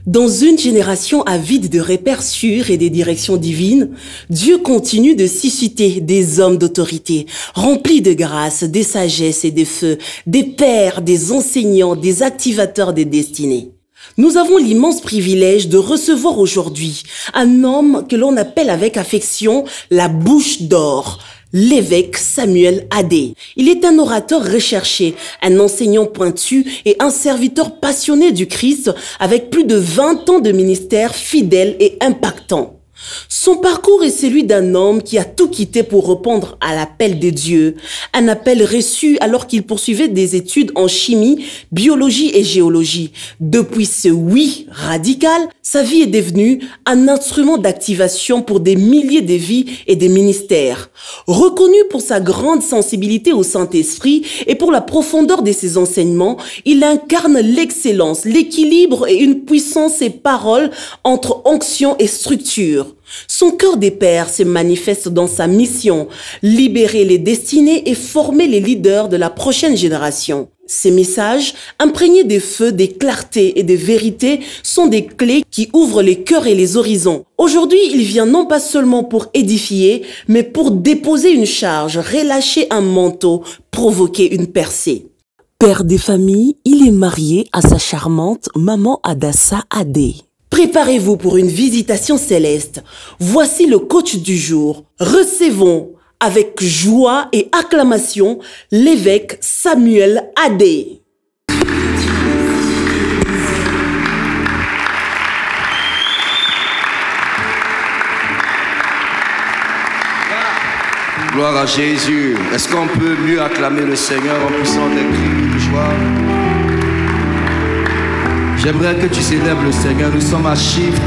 Dans une génération avide de repères sûrs et des directions divines, Dieu continue de susciter des hommes d'autorité, remplis de grâce, de sagesse et de feu, des pères, des enseignants, des activateurs des destinées. Nous avons l'immense privilège de recevoir aujourd'hui un homme que l'on appelle avec affection la bouche d'or, l'évêque Samuel Adé. Il est un orateur recherché, un enseignant pointu et un serviteur passionné du Christ avec plus de 20 ans de ministère fidèle et impactant. Son parcours est celui d'un homme qui a tout quitté pour répondre à l'appel de Dieu, un appel reçu alors qu'il poursuivait des études en chimie, biologie et géologie. Depuis ce oui radical, sa vie est devenue un instrument d'activation pour des milliers de vies et des ministères. Reconnu pour sa grande sensibilité au Saint-Esprit et pour la profondeur de ses enseignements, il incarne l'excellence, l'équilibre et une puissance et parole entre onction et structure. Son cœur des pères se manifeste dans sa mission, libérer les destinées et former les leaders de la prochaine génération. Ces messages, imprégnés de feu, de clarté et de vérité, sont des clés qui ouvrent les cœurs et les horizons. Aujourd'hui, il vient non pas seulement pour édifier, mais pour déposer une charge, relâcher un manteau, provoquer une percée. Père des familles, il est marié à sa charmante maman Adassa Adé. Préparez-vous pour une visitation céleste. Voici le coach du jour. Recevons avec joie et acclamation l'évêque Samuel Adé. Gloire à Jésus. Est-ce qu'on peut mieux acclamer le Seigneur en poussant des cris de joie? J'aimerais que tu célèbres le Seigneur. Nous sommes à Shift.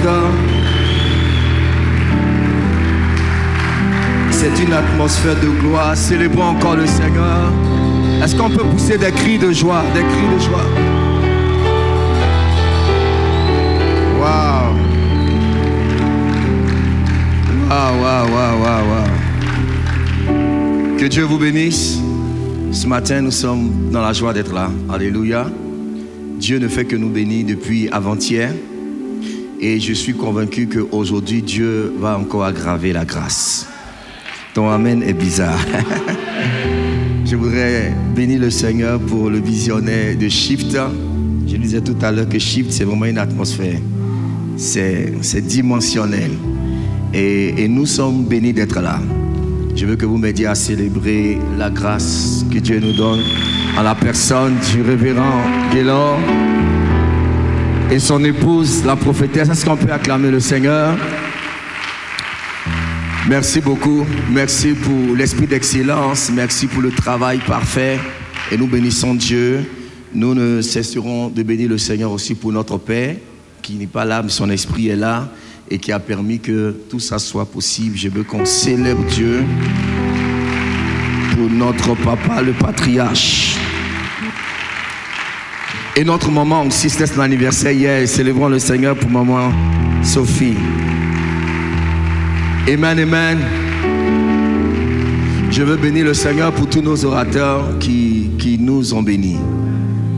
C'est une atmosphère de gloire. Célébrons encore le Seigneur. Est-ce qu'on peut pousser des cris de joie? Des cris de joie. Waouh. Waouh, waouh, waouh, waouh, waouh. Que Dieu vous bénisse. Ce matin, nous sommes dans la joie d'être là. Alléluia. Dieu ne fait que nous bénir depuis avant-hier. Et je suis convaincu qu'aujourd'hui, Dieu va encore aggraver la grâce. Ton amen est bizarre. Je voudrais bénir le Seigneur pour le visionnaire de Shift. Je disais tout à l'heure que Shift, c'est vraiment une atmosphère. C'est dimensionnel. Et nous sommes bénis d'être là. Je veux que vous m'aidiez à célébrer la grâce que Dieu nous donne à la personne du révérend Gaylor et son épouse, la prophétesse. Est-ce qu'on peut acclamer le Seigneur? Merci beaucoup. Merci pour l'esprit d'excellence. Merci pour le travail parfait. Et nous bénissons Dieu. Nous ne cesserons de bénir le Seigneur aussi pour notre Père, qui n'est pas là, mais son esprit est là et qui a permis que tout ça soit possible. Je veux qu'on célèbre Dieu pour notre papa, le patriarche. Et notre maman aussi, c'était son anniversaire hier. Célébrons le Seigneur pour maman Sophie. Amen, amen. Je veux bénir le Seigneur pour tous nos orateurs qui nous ont bénis.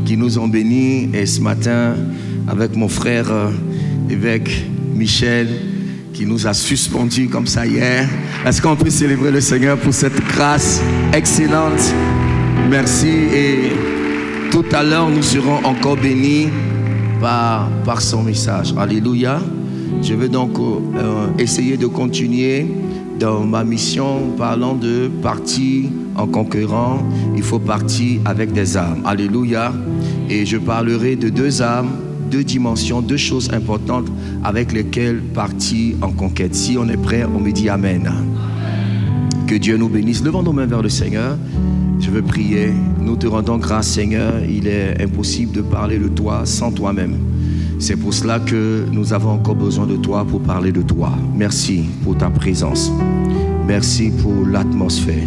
Qui nous ont bénis. Et ce matin, avec mon frère évêque Michel, qui nous a suspendus comme ça hier. Est-ce qu'on peut célébrer le Seigneur pour cette grâce excellente? Merci. Et tout à l'heure, nous serons encore bénis par son message. Alléluia. Je vais donc essayer de continuer dans ma mission parlant de partir en conquérant. Il faut partir avec des armes. Alléluia. Et je parlerai de deux armes, deux dimensions, deux choses importantes avec lesquelles partir en conquête. Si on est prêt, on me dit Amen. Que Dieu nous bénisse. Levons nos mains vers le Seigneur. Je veux prier. Nous te rendons grâce, Seigneur. Il est impossible de parler de toi sans toi-même. C'est pour cela que nous avons encore besoin de toi pour parler de toi. Merci pour ta présence. Merci pour l'atmosphère.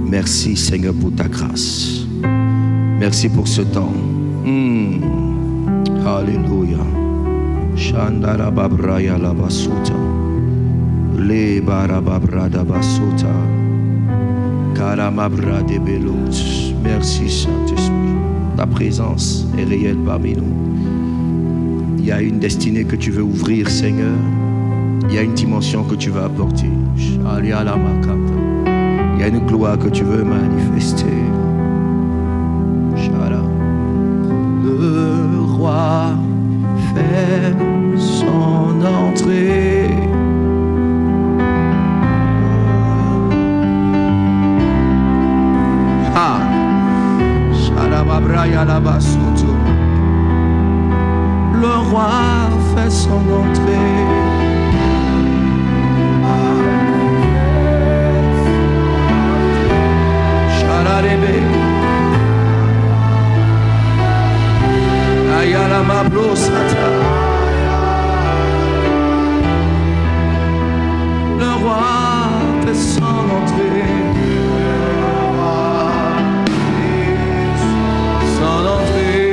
Merci, Seigneur, pour ta grâce. Merci pour ce temps. Alléluia. Shandara babraya la basuta. Le barababra da basuta. Karamabra de belos. Merci, Saint-Esprit. Ta présence est réelle parmi nous. Il y a une destinée que tu veux ouvrir, Seigneur. Il y a une dimension que tu veux apporter. Il y a une gloire que tu veux manifester. Le roi fait son entrée. Le roi fait son entrée. Ayala Mabrosata. Le roi fait son entrée. Son entrée.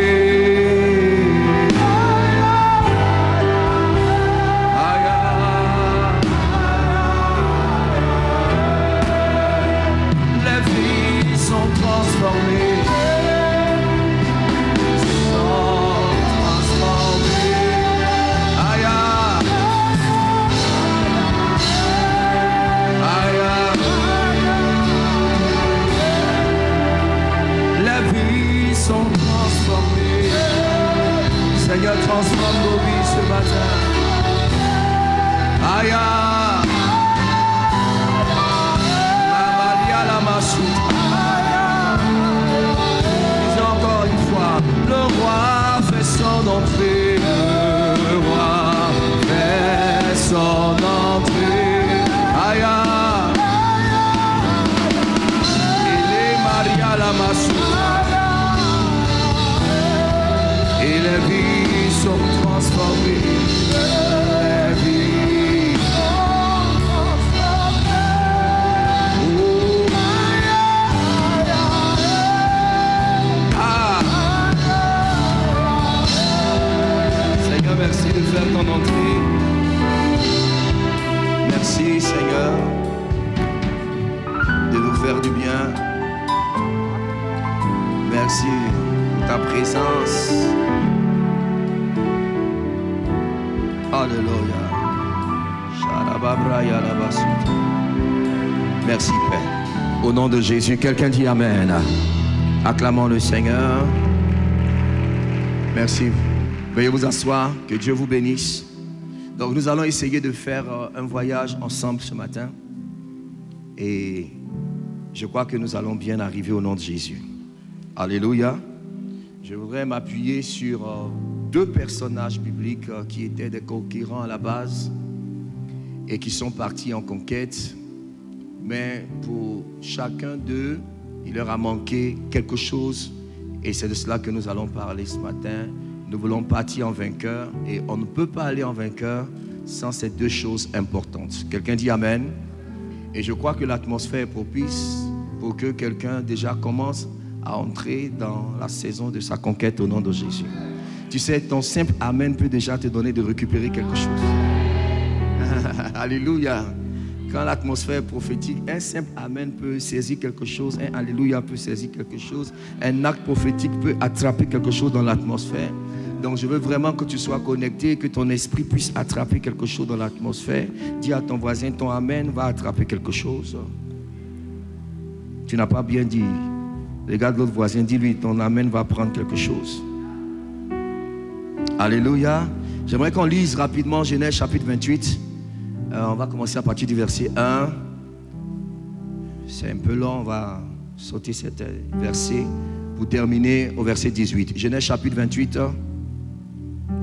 Les vies sont transformées. Seigneur, transforme nos vies ce matin. Aya, Maria la Masuta. Disons encore une fois, le roi fait son entrée. Le roi fait son entrée. Aya, il est Maria la Masuta. Et les vies sont transformées. Les vies sont transformées. Oh. Ah. Seigneur, merci de faire ton entrée. Merci, Seigneur, de nous faire du bien. Merci pour ta présence. Alléluia. Merci, Père. Au nom de Jésus, quelqu'un dit Amen. Acclamons le Seigneur. Merci. Veuillez vous asseoir. Que Dieu vous bénisse. Donc, nous allons essayer de faire un voyage ensemble ce matin. Et je crois que nous allons bien arriver au nom de Jésus. Alléluia. Je voudrais m'appuyer sur deux personnages bibliques qui étaient des conquérants à la base et qui sont partis en conquête. Mais pour chacun d'eux, il leur a manqué quelque chose. Et c'est de cela que nous allons parler ce matin. Nous voulons partir en vainqueur. Et on ne peut pas aller en vainqueur sans ces deux choses importantes. Quelqu'un dit Amen. Et je crois que l'atmosphère est propice pour que quelqu'un déjà commence à entrer dans la saison de sa conquête au nom de Jésus. Tu sais, ton simple Amen peut déjà te donner de récupérer quelque chose. Alléluia. Quand l'atmosphère est prophétique, un simple Amen peut saisir quelque chose, un Alléluia peut saisir quelque chose, un acte prophétique peut attraper quelque chose dans l'atmosphère. Donc je veux vraiment que tu sois connecté, que ton esprit puisse attraper quelque chose dans l'atmosphère. Dis à ton voisin, ton Amen va attraper quelque chose. Tu n'as pas bien dit. Regarde l'autre voisin, dis-lui, ton Amen va prendre quelque chose. Alléluia. J'aimerais qu'on lise rapidement Genèse chapitre 28. On va commencer à partir du verset 1. C'est un peu long, on va sauter cet verset pour terminer au verset 18. Genèse chapitre 28.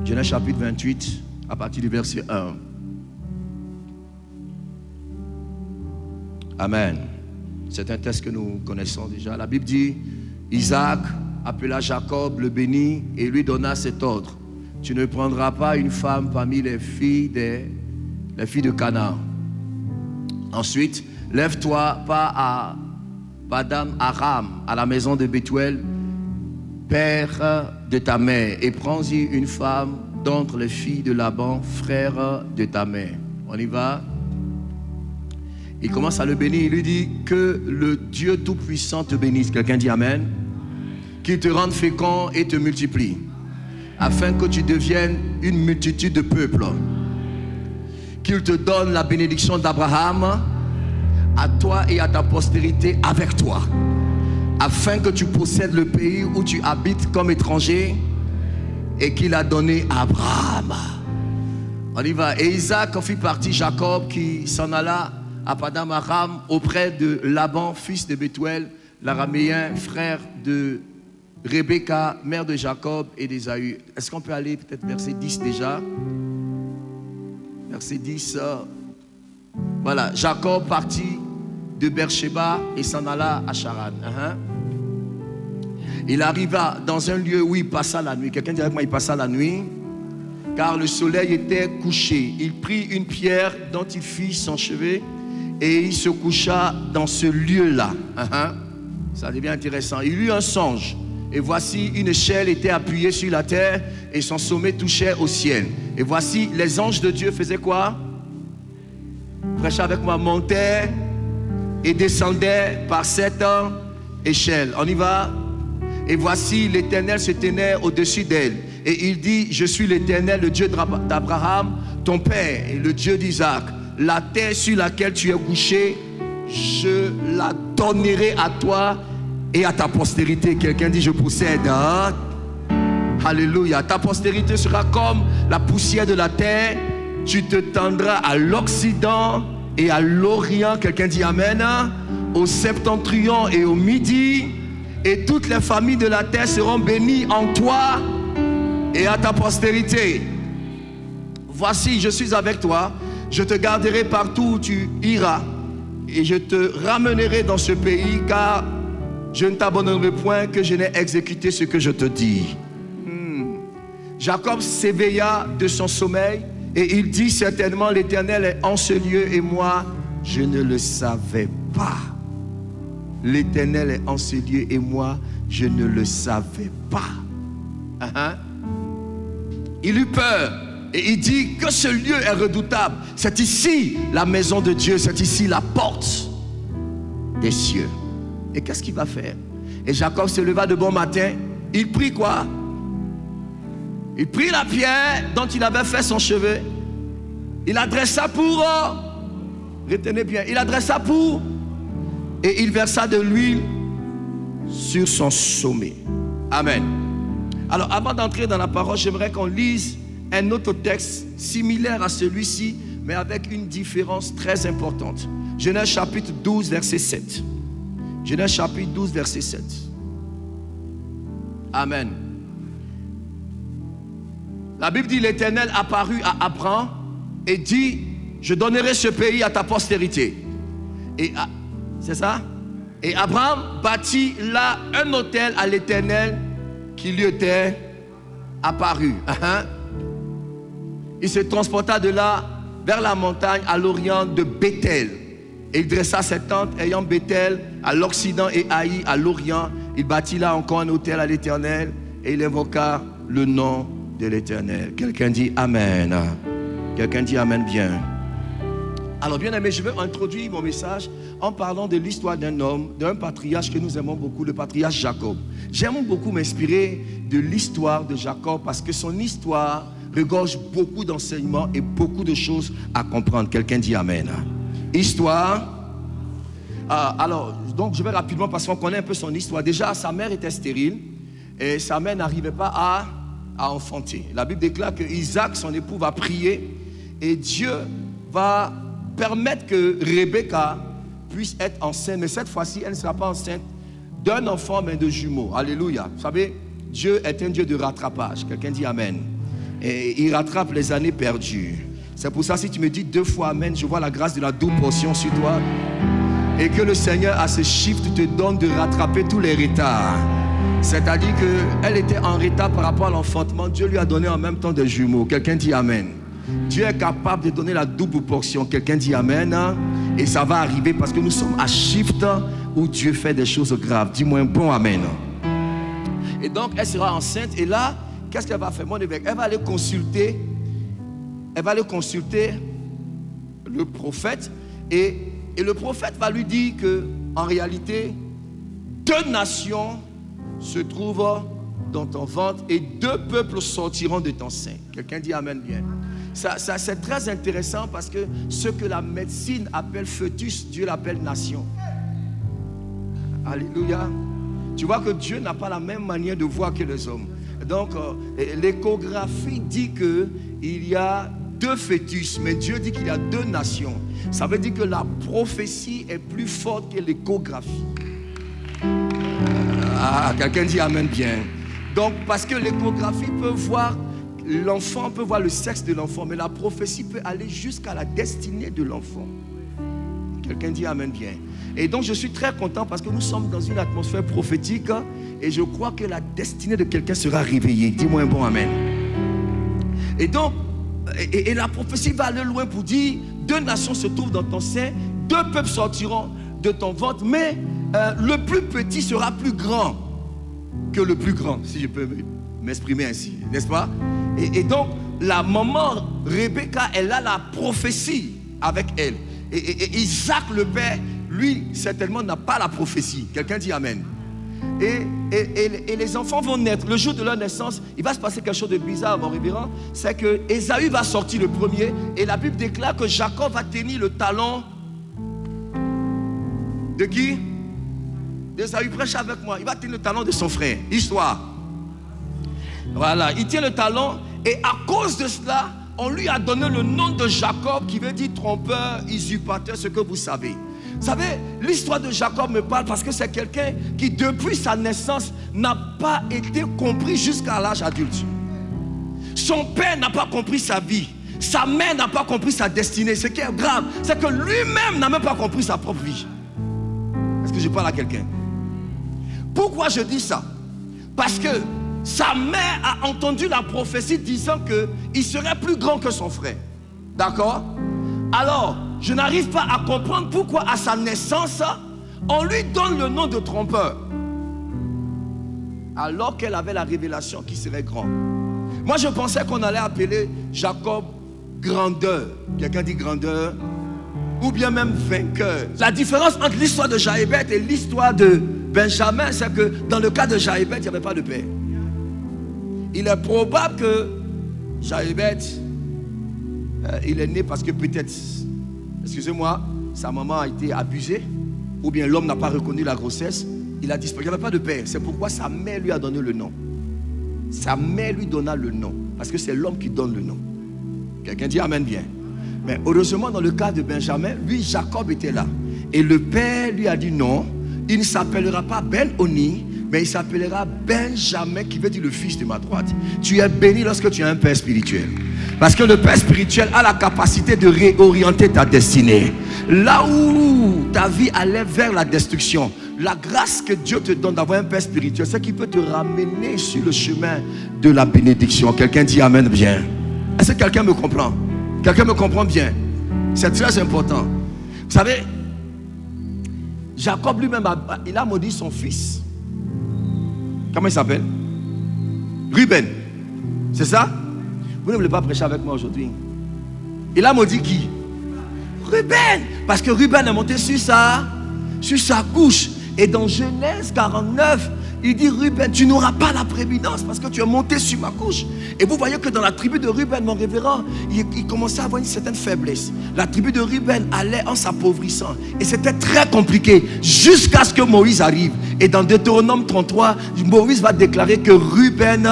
Genèse chapitre 28, à partir du verset 1. Amen. C'est un texte que nous connaissons déjà. La Bible dit, Isaac appela Jacob, le bénit et lui donna cet ordre. Tu ne prendras pas une femme parmi les filles de Canaan. Ensuite, lève-toi, pas à Padam Aram, à la maison de Bethuel, père de ta mère, et prends-y une femme d'entre les filles de Laban, frère de ta mère. On y va. Il commence à le bénir, il lui dit que le Dieu Tout-Puissant te bénisse. Quelqu'un dit Amen. Qu'il te rende fécond et te multiplie. afin que tu deviennes une multitude de peuples. Qu'il te donne la bénédiction d'Abraham à toi et à ta postérité avec toi, afin que tu possèdes le pays où tu habites comme étranger et qu'il a donné à Abraham. On y va. Et Isaac fit partie Jacob qui s'en alla à Paddan Aram auprès de Laban, fils de Bethuel, l'araméen, frère de Rebecca, mère de Jacob et d'Ésaü. Est-ce qu'on peut aller peut-être verset 10 déjà? Verset 10. Voilà, Jacob partit de Beersheba et s'en alla à Charan. Il arriva dans un lieu où il passa la nuit. Quelqu'un dirait comment il passa la nuit? Car le soleil était couché. Il prit une pierre dont il fit son chevet et il se coucha dans ce lieu-là. Ça devient intéressant. Il eut un songe. Et voici, une échelle était appuyée sur la terre et son sommet touchait au ciel. Et voici, les anges de Dieu faisaient quoi? Prêchez avec moi, montaient et descendaient par cette échelle. On y va? Et voici, l'Éternel se tenait au-dessus d'elle. Et il dit, je suis l'Éternel, le Dieu d'Abraham, ton père, et le Dieu d'Isaac. La terre sur laquelle tu es couché, je la donnerai à toi et à ta postérité. Quelqu'un dit, je possède. Alléluia. Ta postérité sera comme la poussière de la terre. Tu te tendras à l'Occident et à l'Orient. Quelqu'un dit Amen. Au septentrion et au midi. Et toutes les familles de la terre seront bénies en toi et à ta postérité. Voici, je suis avec toi. Je te garderai partout où tu iras. Et je te ramènerai dans ce pays, car je ne t'abandonnerai point que je n'ai exécuté ce que je te dis. Jacob s'éveilla de son sommeil et il dit, certainement l'Éternel est en ce lieu et moi, je ne le savais pas. L'Éternel est en ce lieu et moi, je ne le savais pas. Il eut peur et il dit que ce lieu est redoutable. C'est ici la maison de Dieu, c'est ici la porte des cieux. Et qu'est-ce qu'il va faire? Et Jacob se leva de bon matin. Il prit quoi? Il prit la pierre dont il avait fait son chevet. Il adressa pour... retenez bien. Il adressa pour... Et il versa de l'huile sur son sommet. Amen. Alors avant d'entrer dans la parole, j'aimerais qu'on lise un autre texte similaire à celui-ci, mais avec une différence très importante. Genèse chapitre 12, verset 7. Genèse chapitre 12, verset 7. Amen. La Bible dit, l'Éternel apparut à Abraham et dit, je donnerai ce pays à ta postérité. Et c'est ça? Et Abraham bâtit là un autel à l'Éternel qui lui était apparu. Il se transporta de là vers la montagne à l'orient de Bethel. Et il dressa ses tentes ayant Bethel à l'occident et Haï à l'orient. Il bâtit là encore un autel à l'Éternel et il invoqua le nom de l'Éternel. Quelqu'un dit Amen. Quelqu'un dit Amen bien. Alors bien aimé, je vais introduire mon message en parlant de l'histoire d'un homme, d'un patriarche que nous aimons beaucoup, le patriarche Jacob. J'aime beaucoup m'inspirer de l'histoire de Jacob parce que son histoire regorge beaucoup d'enseignements et beaucoup de choses à comprendre. Quelqu'un dit Amen. Histoire. Alors, donc je vais rapidement parce qu'on connaît un peu son histoire. Déjà, sa mère était stérile et sa mère n'arrivait pas à enfanter. La Bible déclare que Isaac, son époux, va prier et Dieu va permettre que Rebecca puisse être enceinte. Mais cette fois-ci, elle ne sera pas enceinte d'un enfant, mais de jumeaux. Alléluia. Vous savez, Dieu est un Dieu de rattrapage. Quelqu'un dit Amen. Et il rattrape les années perdues. C'est pour ça, si tu me dis 2 fois Amen, je vois la grâce de la double portion sur toi. Et que le Seigneur, à ce shift, te donne de rattraper tous les retards. C'est-à-dire qu'elle était en retard par rapport à l'enfantement. Dieu lui a donné en même temps des jumeaux. Quelqu'un dit Amen. Dieu est capable de donner la double portion. Quelqu'un dit Amen. Et ça va arriver parce que nous sommes à shift où Dieu fait des choses graves. Dis-moi un bon Amen. Et donc, elle sera enceinte. Et là, qu'est-ce qu'elle va faire, mon évêque? Elle va aller consulter. Elle va aller consulter le prophète. Et le prophète va lui dire que, en réalité, 2 nations se trouvent dans ton ventre et 2 peuples sortiront de ton sein. Quelqu'un dit amen bien. Ça c'est très intéressant parce que ce que la médecine appelle fœtus, Dieu l'appelle nation. Alléluia. Tu vois que Dieu n'a pas la même manière de voir que les hommes. Donc l'échographie dit qu'il y a 2 fœtus, mais Dieu dit qu'il y a 2 nations. Ça veut dire que la prophétie est plus forte que l'échographie. Quelqu'un dit amen bien. Donc parce que l'échographie peut voir l'enfant, peut voir le sexe de l'enfant, mais la prophétie peut aller jusqu'à la destinée de l'enfant. Quelqu'un dit amen bien. Et donc je suis très content parce que nous sommes dans une atmosphère prophétique et je crois que la destinée de quelqu'un sera réveillée. Dis-moi un bon amen. Et donc et la prophétie va aller loin pour dire 2 nations se trouvent dans ton sein, 2 peuples sortiront de ton ventre, mais le plus petit sera plus grand que le plus grand, si je peux m'exprimer ainsi, n'est-ce pas? Et donc la maman Rebecca, elle a la prophétie avec elle. Et Isaac le père, lui certainement n'a pas la prophétie. Quelqu'un dit amen. Et les enfants vont naître. Le jour de leur naissance, il va se passer quelque chose de bizarre, mon révérend. C'est que Ésaü va sortir le premier. Et la Bible déclare que Jacob va tenir le talon de qui? D'Ésaü. Prêche avec moi. Il va tenir le talon de son frère. Histoire. Voilà, il tient le talon. Et à cause de cela, on lui a donné le nom de Jacob, qui veut dire trompeur, usurpateur, ce que vous savez. Vous savez, l'histoire de Jacob me parle parce que c'est quelqu'un qui depuis sa naissance n'a pas été compris jusqu'à l'âge adulte. Son père n'a pas compris sa vie. Sa mère n'a pas compris sa destinée. Ce qui est grave, c'est que lui-même n'a même pas compris sa propre vie. Est-ce que je parle à quelqu'un? Pourquoi je dis ça? Parce que sa mère a entendu la prophétie disant qu'il serait plus grand que son frère. D'accord? Alors, je n'arrive pas à comprendre pourquoi à sa naissance, on lui donne le nom de trompeur. Alors qu'elle avait la révélation qu'il serait grand. Moi, je pensais qu'on allait appeler Jacob grandeur. Quelqu'un dit grandeur? Ou bien même vainqueur. La différence entre l'histoire de Jaébet et l'histoire de Benjamin, c'est que dans le cas de Jaébet, il n'y avait pas de père. Il est probable que Jaébet, il est né parce que peut-être, excusez-moi, sa maman a été abusée, ou bien l'homme n'a pas reconnu la grossesse, il a disparu. Il n'y avait pas de père. C'est pourquoi sa mère lui a donné le nom. Sa mère lui donna le nom, parce que c'est l'homme qui donne le nom. Quelqu'un dit amen bien. Mais heureusement, dans le cas de Benjamin, lui, Jacob était là. Et le père lui a dit non, il ne s'appellera pas Ben-Oni, mais il s'appellera Benjamin, qui veut dire le fils de ma droite. Tu es béni lorsque tu as un père spirituel. Parce que le père spirituel a la capacité de réorienter ta destinée. Là où ta vie allait vers la destruction, la grâce que Dieu te donne d'avoir un père spirituel, c'est qu'il peut te ramener sur le chemin de la bénédiction. Quelqu'un dit amen bien. Est-ce que quelqu'un me comprend? Quelqu'un me comprend bien? C'est très important. Vous savez, Jacob lui-même, il a maudit son fils. Comment il s'appelle? Ruben. C'est ça? Vous ne voulez pas prêcher avec moi aujourd'hui? Il a maudit qui? Ruben. Parce que Ruben est monté sur sa couche. Et dans Genèse 49, il dit Ruben, tu n'auras pas la prééminence parce que tu es monté sur ma couche. Et vous voyez que dans la tribu de Ruben, mon révérend, il commençait à avoir une certaine faiblesse. La tribu de Ruben allait en s'appauvrissant. Et c'était très compliqué jusqu'à ce que Moïse arrive. Et dans Deutéronome 33, Moïse va déclarer que Ruben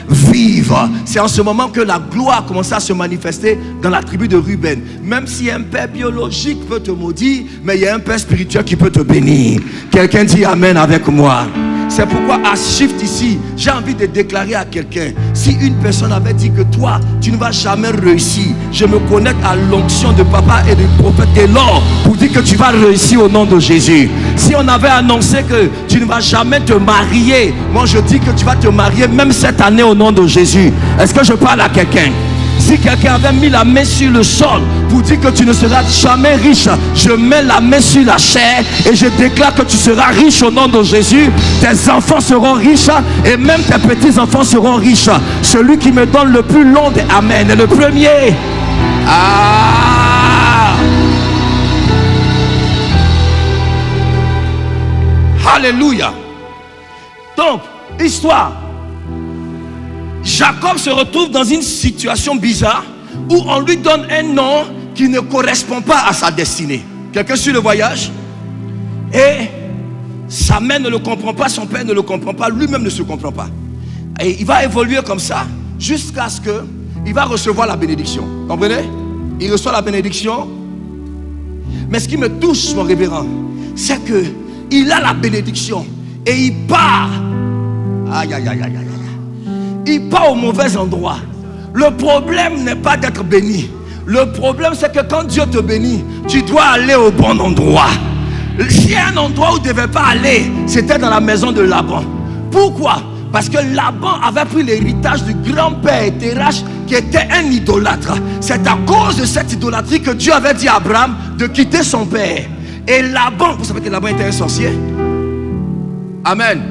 vive. C'est en ce moment que la gloire commence à se manifester dans la tribu de Ruben. Même si un père biologique peut te maudire, mais il y a un père spirituel qui peut te bénir. Quelqu'un dit amen avec moi. C'est pourquoi à Shift ici, j'ai envie de déclarer à quelqu'un, si une personne avait dit que toi, tu ne vas jamais réussir, je me connecte à l'onction de papa et du prophète Elor pour dire que tu vas réussir au nom de Jésus. Si on avait annoncé que tu ne vas jamais te marier, moi je dis que tu vas te marier même cette année au nom de Jésus. Est-ce que je parle à quelqu'un? Si quelqu'un avait mis la main sur le sol pour dire que tu ne seras jamais riche, je mets la main sur la chair et je déclare que tu seras riche au nom de Jésus. Tes enfants seront riches et même tes petits-enfants seront riches. Celui qui me donne le plus long des amen est le premier. Alléluia. Donc, histoire. Jacob se retrouve dans une situation bizarre où on lui donne un nom qui ne correspond pas à sa destinée. Quelqu'un suit le voyage? Et sa mère ne le comprend pas, son père ne le comprend pas, lui-même ne se comprend pas. Et il va évoluer comme ça jusqu'à ce qu'il va recevoir la bénédiction. Comprenez? Il reçoit la bénédiction. Mais ce qui me touche, mon révérend, c'est qu'il a la bénédiction et il part. Aïe, aïe, aïe, aïe, aïe. Il part au mauvais endroit. Le problème n'est pas d'être béni. Le problème, c'est que quand Dieu te bénit, tu dois aller au bon endroit. S'il y a un endroit où tu ne devais pas aller, c'était dans la maison de Laban. Pourquoi? Parce que Laban avait pris l'héritage du grand-père Terach, qui était un idolâtre. C'est à cause de cette idolâtrie que Dieu avait dit à Abraham de quitter son père. Et Laban, vous savez que Laban était un sorcier? Amen.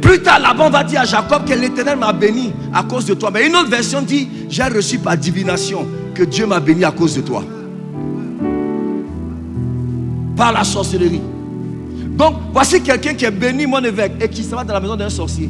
Plus tard, Laban va dire à Jacob que l'Éternel m'a béni à cause de toi. Mais une autre version dit, j'ai reçu par divination que Dieu m'a béni à cause de toi. Par la sorcellerie. Donc, voici quelqu'un qui est béni, mon évêque, et qui se va dans la maison d'un sorcier.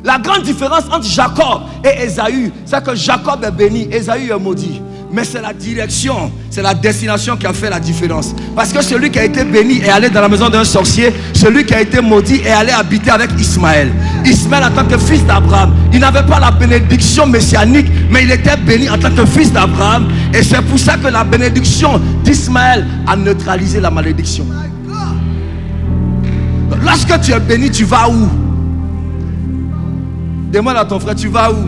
La grande différence entre Jacob et Ésaü, c'est que Jacob est béni, Ésaü est maudit. Mais c'est la direction, c'est la destination qui a fait la différence. Parce que celui qui a été béni est allé dans la maison d'un sorcier. Celui qui a été maudit est allé habiter avec Ismaël. Ismaël en tant que fils d'Abraham, il n'avait pas la bénédiction messianique, mais il était béni en tant que fils d'Abraham. Et c'est pour ça que la bénédiction d'Ismaël a neutralisé la malédiction. Lorsque tu es béni, tu vas où? Demande à ton frère, tu vas où?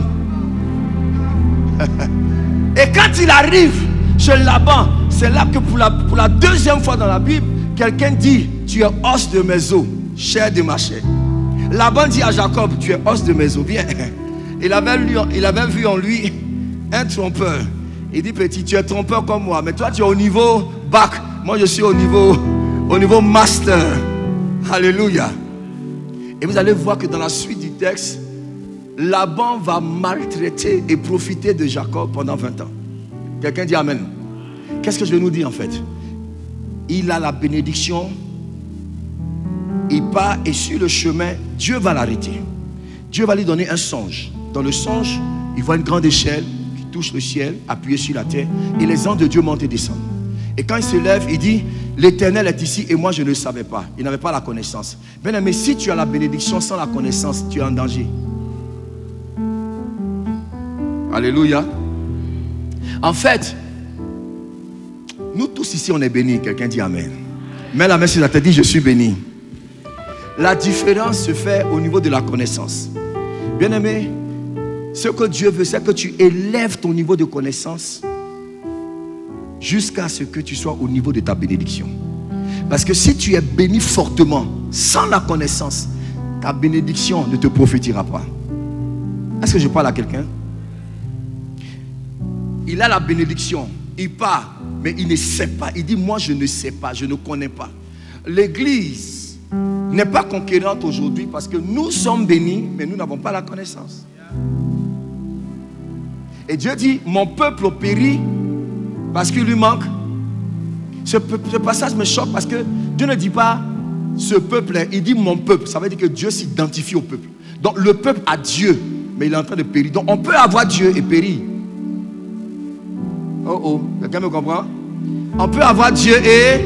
Et quand il arrive chez Laban, c'est là que pour la deuxième fois dans la Bible, quelqu'un dit, tu es os de mes os, chair de ma chair. Laban dit à Jacob, tu es os de mes os, viens. Il avait vu en lui un trompeur. Il dit, petit, tu es trompeur comme moi, mais toi tu es au niveau bac, moi je suis au niveau master. Alléluia. Et vous allez voir que dans la suite du texte, Laban va maltraiter et profiter de Jacob pendant 20 ans. Quelqu'un dit Amen. Qu'est-ce que je nous dis en fait? Il a la bénédiction. Il part et sur le chemin, Dieu va l'arrêter. Dieu va lui donner un songe. Dans le songe, il voit une grande échelle qui touche le ciel, appuyée sur la terre. Et les anges de Dieu montent et descendent. Et quand il se lève, il dit, l'Éternel est ici et moi je ne le savais pas. Il n'avait pas la connaissance. Mais si tu as la bénédiction sans la connaissance, tu es en danger. Alléluia. En fait, nous tous ici on est bénis. Quelqu'un dit Amen. Mets la main sur la tête, dit je suis béni. La différence se fait au niveau de la connaissance. Bien-aimé, ce que Dieu veut, c'est que tu élèves ton niveau de connaissance jusqu'à ce que tu sois au niveau de ta bénédiction. Parce que si tu es béni fortement sans la connaissance, ta bénédiction ne te profitera pas. Est-ce que je parle à quelqu'un? Il a la bénédiction, il part, mais il ne sait pas. Il dit, moi je ne sais pas, je ne connais pas. L'église n'est pas conquérante aujourd'hui parce que nous sommes bénis, mais nous n'avons pas la connaissance. Et Dieu dit, mon peuple périt parce qu'il lui manque. Ce passage me choque parce que Dieu ne dit pas ce peuple, il dit mon peuple. Ça veut dire que Dieu s'identifie au peuple. Donc le peuple a Dieu, mais il est en train de périr. Donc on peut avoir Dieu et périr. Oh oh, quelqu'un me comprend? On peut avoir Dieu et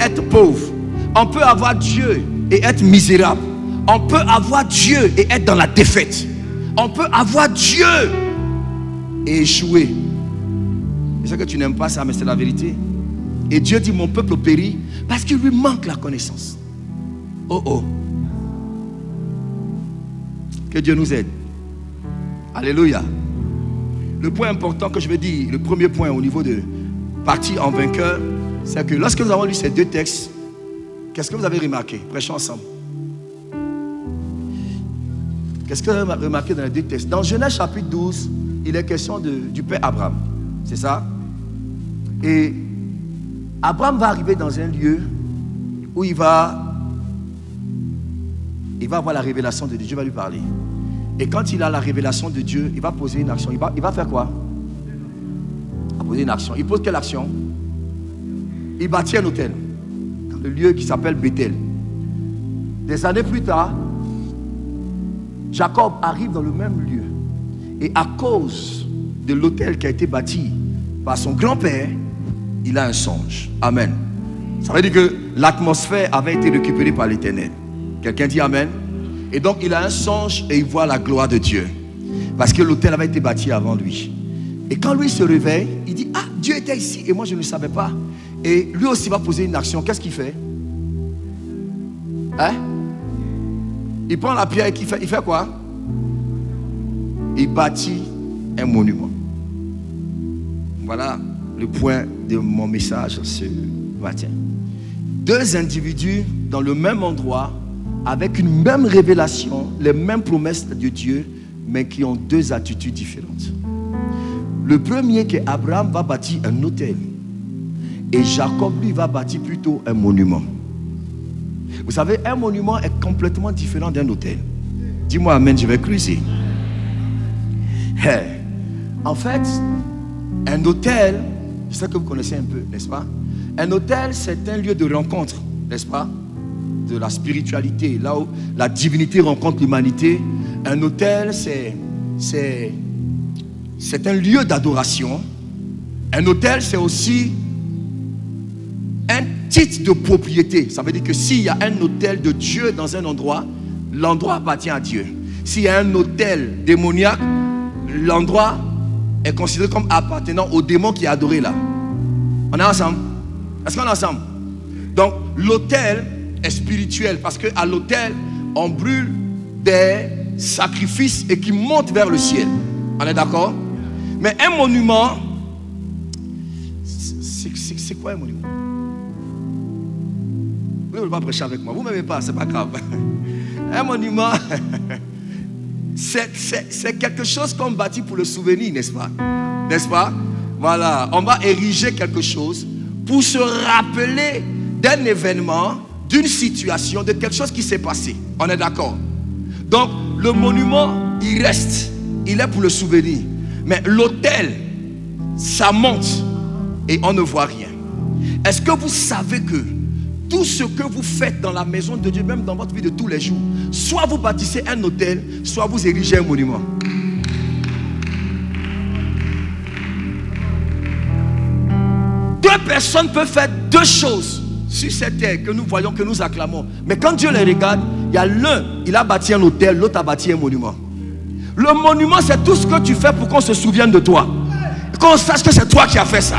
être pauvre. On peut avoir Dieu et être misérable. On peut avoir Dieu et être dans la défaite. On peut avoir Dieu et échouer. C'est ça que tu n'aimes pas ça, mais c'est la vérité. Et Dieu dit mon peuple périt parce qu'il lui manque la connaissance. Oh oh. Que Dieu nous aide. Alléluia. Le point important que je vais dire, le premier point au niveau de partir en vainqueur, c'est que lorsque nous avons lu ces deux textes, qu'est-ce que vous avez remarqué? Prêchons ensemble. Qu'est-ce que vous avez remarqué dans les deux textes? Dans Genèse chapitre 12, il est question du père Abraham. C'est ça? Et Abraham va arriver dans un lieu où il va avoir la révélation de Dieu. Dieu va lui parler. Et quand il a la révélation de Dieu, il va poser une action. Il va faire quoi? Il va poser une action. Il pose quelle action? Il bâtit un hôtel dans le lieu qui s'appelle Bethel. Des années plus tard, Jacob arrive dans le même lieu. Et à cause de l'autel qui a été bâti par son grand-père, il a un songe. Amen. Ça veut dire que l'atmosphère avait été récupérée par l'Éternel. Quelqu'un dit Amen. Et donc il a un songe et il voit la gloire de Dieu. Parce que l'autel avait été bâti avant lui. Et quand lui se réveille, il dit, ah, Dieu était ici et moi je ne le savais pas. Et lui aussi va poser une action. Qu'est-ce qu'il fait? Hein? Il prend la pierre et il fait quoi? Il bâtit un monument. Voilà le point de mon message ce matin. Deux individus dans le même endroit, avec une même révélation, les mêmes promesses de Dieu, mais qui ont deux attitudes différentes. Le premier, qui est Abraham, va bâtir un autel. Et Jacob, lui, va bâtir plutôt un monument. Vous savez, un monument est complètement différent d'un autel. Dis-moi amen, je vais creuser. Hey. En fait, un autel, je sais que vous connaissez un peu, n'est-ce pas? Un autel, c'est un lieu de rencontre, n'est-ce pas? De la spiritualité, là où la divinité rencontre l'humanité. Un autel, c'est un lieu d'adoration. Un autel, c'est aussi un titre de propriété. Ça veut dire que s'il y a un autel de Dieu dans un endroit, l'endroit appartient à Dieu. S'il y a un autel démoniaque, l'endroit est considéré comme appartenant au démon qui est adoré là. On est ensemble? Est-ce qu'on est ensemble? Donc l'autel est spirituel parce qu'à l'autel, on brûle des sacrifices et qui montent vers le ciel. On est d'accord? Mais un monument, c'est quoi un monument? Vous ne voulez pas prêcher avec moi, vous ne m'aimez pas, c'est pas grave. Un monument, c'est quelque chose qu'on bâtit pour le souvenir, n'est-ce pas? N'est-ce pas? Voilà, on va ériger quelque chose pour se rappeler d'un événement, d'une situation, de quelque chose qui s'est passé. On est d'accord? Donc, le monument, il reste, il est pour le souvenir. Mais l'autel, ça monte et on ne voit rien. Est-ce que vous savez que tout ce que vous faites dans la maison de Dieu, même dans votre vie de tous les jours, soit vous bâtissez un autel, soit vous érigez un monument. Deux personnes peuvent faire deux choses sur cette terre que nous voyons, que nous acclamons. Mais quand Dieu les regarde, il y a l'un, il a bâti un autel, l'autre a bâti un monument. Le monument, c'est tout ce que tu fais pour qu'on se souvienne de toi. Qu'on sache que c'est toi qui as fait ça.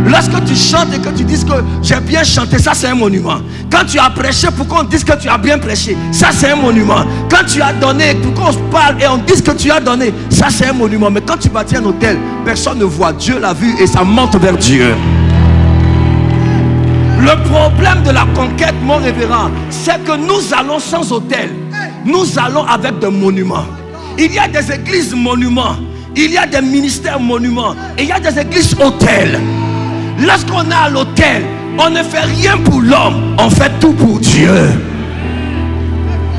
Lorsque tu chantes et que tu dises que j'ai bien chanté, ça c'est un monument. Quand tu as prêché pour qu'on dise que tu as bien prêché, ça c'est un monument. Quand tu as donné pour qu'on se parle et on dise que tu as donné, ça c'est un monument. Mais quand tu bâtis un autel, personne ne voit. Dieu l'a vu et ça monte vers Dieu. Le problème de la conquête, mon révérend, c'est que nous allons sans autel. Nous allons avec des monuments. Il y a des églises monuments. Il y a des ministères monuments. Et il y a des églises hôtels. Lorsqu'on est à l'hôtel, on ne fait rien pour l'homme, on fait tout pour Dieu.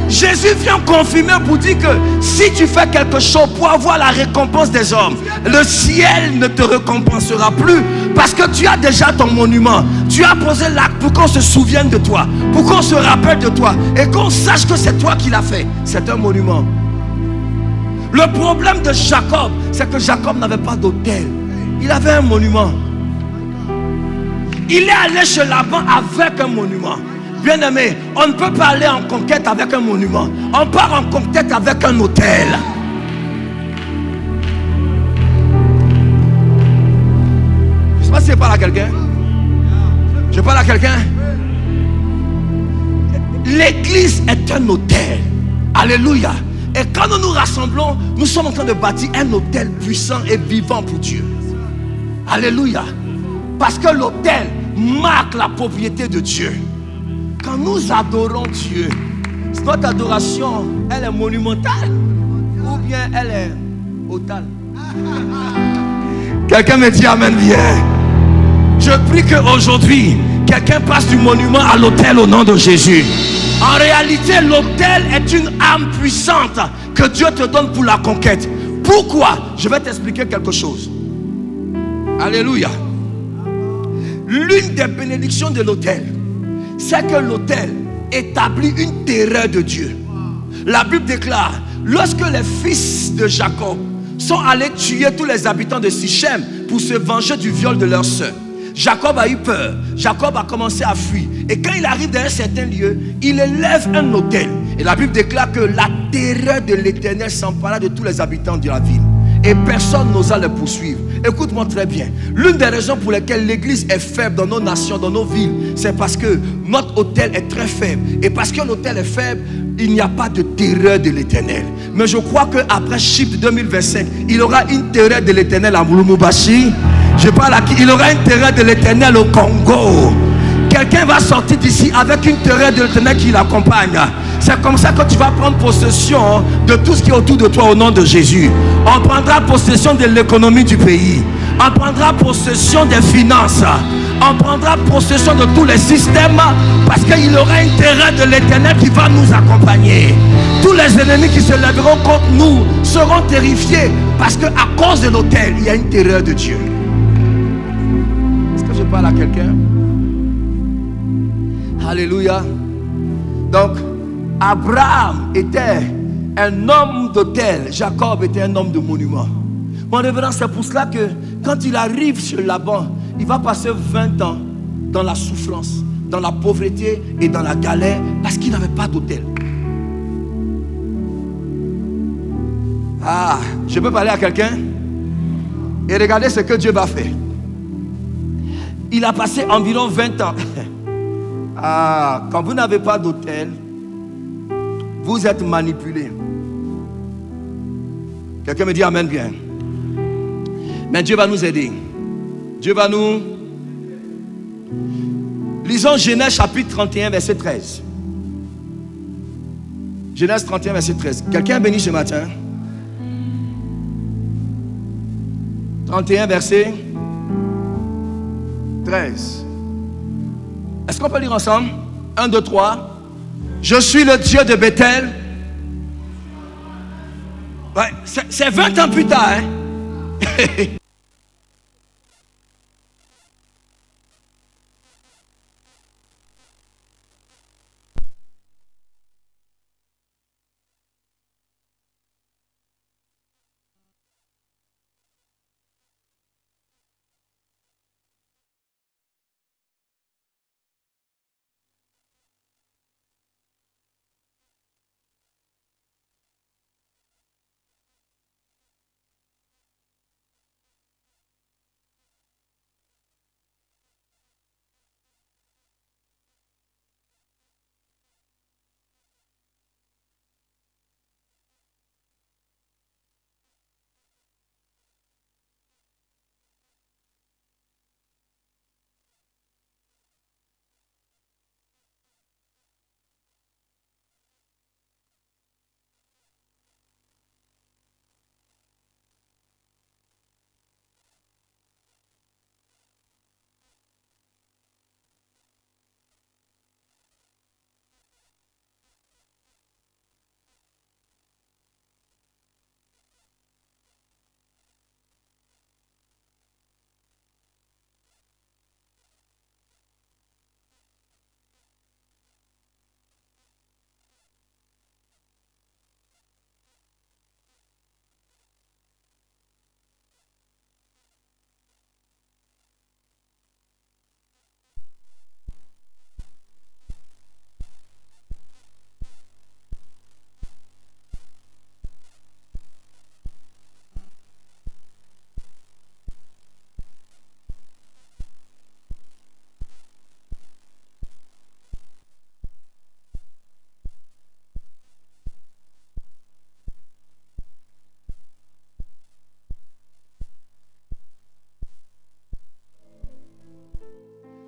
Jésus vient confirmer pour dire que si tu fais quelque chose pour avoir la récompense des hommes, le ciel ne te récompensera plus parce que tu as déjà ton monument. Tu as posé l'acte pour qu'on se souvienne de toi, pour qu'on se rappelle de toi et qu'on sache que c'est toi qui l'as fait. C'est un monument. Le problème de Jacob, c'est que Jacob n'avait pas d'autel. Il avait un monument. Il est allé chez Laban avec un monument. Bien aimé, on ne peut pas aller en conquête avec un monument. On part en conquête avec un autel. Je ne sais pas si je parle à quelqu'un. Je parle à quelqu'un. L'église est un autel. Alléluia. Et quand nous nous rassemblons, nous sommes en train de bâtir un autel puissant et vivant pour Dieu. Alléluia. Parce que l'autel marque la propriété de Dieu. Quand nous adorons Dieu, notre adoration, elle est monumentale ou bien elle est autale? Quelqu'un me dit amen bien. Je prie qu'aujourd'hui, quelqu'un passe du monument à l'autel au nom de Jésus. En réalité, l'autel est une arme puissante que Dieu te donne pour la conquête. Pourquoi? Je vais t'expliquer quelque chose. Alléluia. L'une des bénédictions de l'autel, c'est que l'autel établit une terreur de Dieu. La Bible déclare, lorsque les fils de Jacob sont allés tuer tous les habitants de Sichem pour se venger du viol de leur sœur, Jacob a eu peur. Jacob a commencé à fuir. Et quand il arrive dans un certain lieu, il élève un autel. Et la Bible déclare que la terreur de l'Éternel s'empara de tous les habitants de la ville. Et personne n'osa le poursuivre. Écoute-moi très bien. L'une des raisons pour lesquelles l'église est faible dans nos nations, dans nos villes, c'est parce que notre autel est très faible. Et parce que l'autel est faible, il n'y a pas de terreur de l'Éternel. Mais je crois qu'après Shift 2025, il y aura une terreur de l'Éternel à Lubumbashi. Je parle à qui? Il y aura une terreur de l'Éternel au Congo. Quelqu'un va sortir d'ici avec une terreur de l'Éternel qui l'accompagne. C'est comme ça que tu vas prendre possession de tout ce qui est autour de toi au nom de Jésus. On prendra possession de l'économie du pays. On prendra possession des finances. On prendra possession de tous les systèmes, parce qu'il y aura une terreur de l'Éternel qui va nous accompagner. Tous les ennemis qui se lèveront contre nous seront terrifiés, parce qu'à cause de l'autel, il y a une terreur de Dieu. Est-ce que je parle à quelqu'un? Alléluia. Donc, Abraham était un homme d'autel. Jacob était un homme de monument. Mon révérend, c'est pour cela que quand il arrive chez Laban, il va passer 20 ans dans la souffrance, dans la pauvreté et dans la galère, parce qu'il n'avait pas d'autel. Ah, je peux parler à quelqu'un? Et regardez ce que Dieu va faire. Il a passé environ 20 ans. Ah, quand vous n'avez pas d'autel, vous êtes manipulé. Quelqu'un me dit amen bien. Mais Dieu va nous aider. Dieu va nous... Lisons Genèse chapitre 31 verset 13. Genèse 31 verset 13. Quelqu'un est béni ce matin? 31 verset 13. Est-ce qu'on peut lire ensemble? 1, 2, 3. Je suis le Dieu de Bethel. Ouais, c'est 20 ans plus tard. Hein?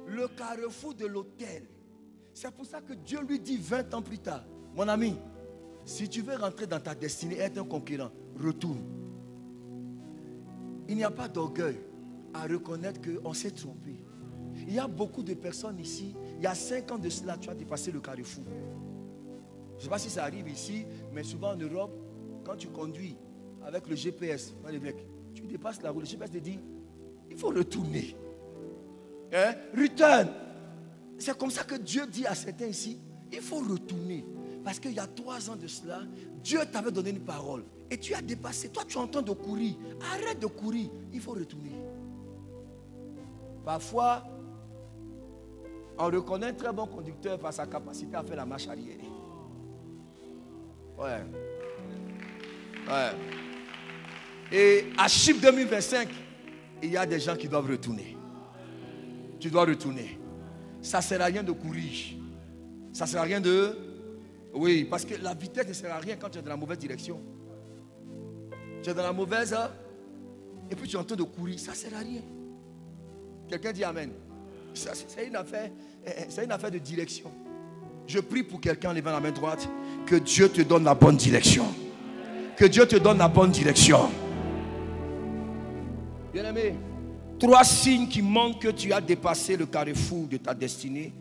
Le carrefour de l'autel. C'est pour ça que Dieu lui dit 20 ans plus tard, mon ami, si tu veux rentrer dans ta destinée et être un conquérant, retourne. Il n'y a pas d'orgueil à reconnaître qu'on s'est trompé. Il y a beaucoup de personnes ici, il y a 5 ans de cela, tu as dépassé le carrefour. Je ne sais pas si ça arrive ici, mais souvent en Europe, quand tu conduis avec le GPS, tu dépasses la route, le GPS te dit, il faut retourner. Return. C'est comme ça que Dieu dit à certains ici, il faut retourner. Parce qu'il y a 3 ans de cela, Dieu t'avait donné une parole. Et tu as dépassé. Toi, tu es en train de courir. Arrête de courir. Il faut retourner. Parfois, on reconnaît un très bon conducteur par sa capacité à faire la marche arrière. Ouais. Et à Chypre 2025, il y a des gens qui doivent retourner. Tu dois retourner. Ça ne sert à rien de courir. Ça ne sert à rien de... Oui, parce que la vitesse ne sert à rien quand tu es dans la mauvaise direction. Tu es dans la mauvaise... Et puis tu es en train de courir. Ça ne sert à rien. Quelqu'un dit Amen. C'est une affaire de direction. Je prie pour quelqu'un en levant la main droite. Que Dieu te donne la bonne direction. Que Dieu te donne la bonne direction. Bien-aimé, 3 signes qui montrent que tu as dépassé le carrefour de ta destinée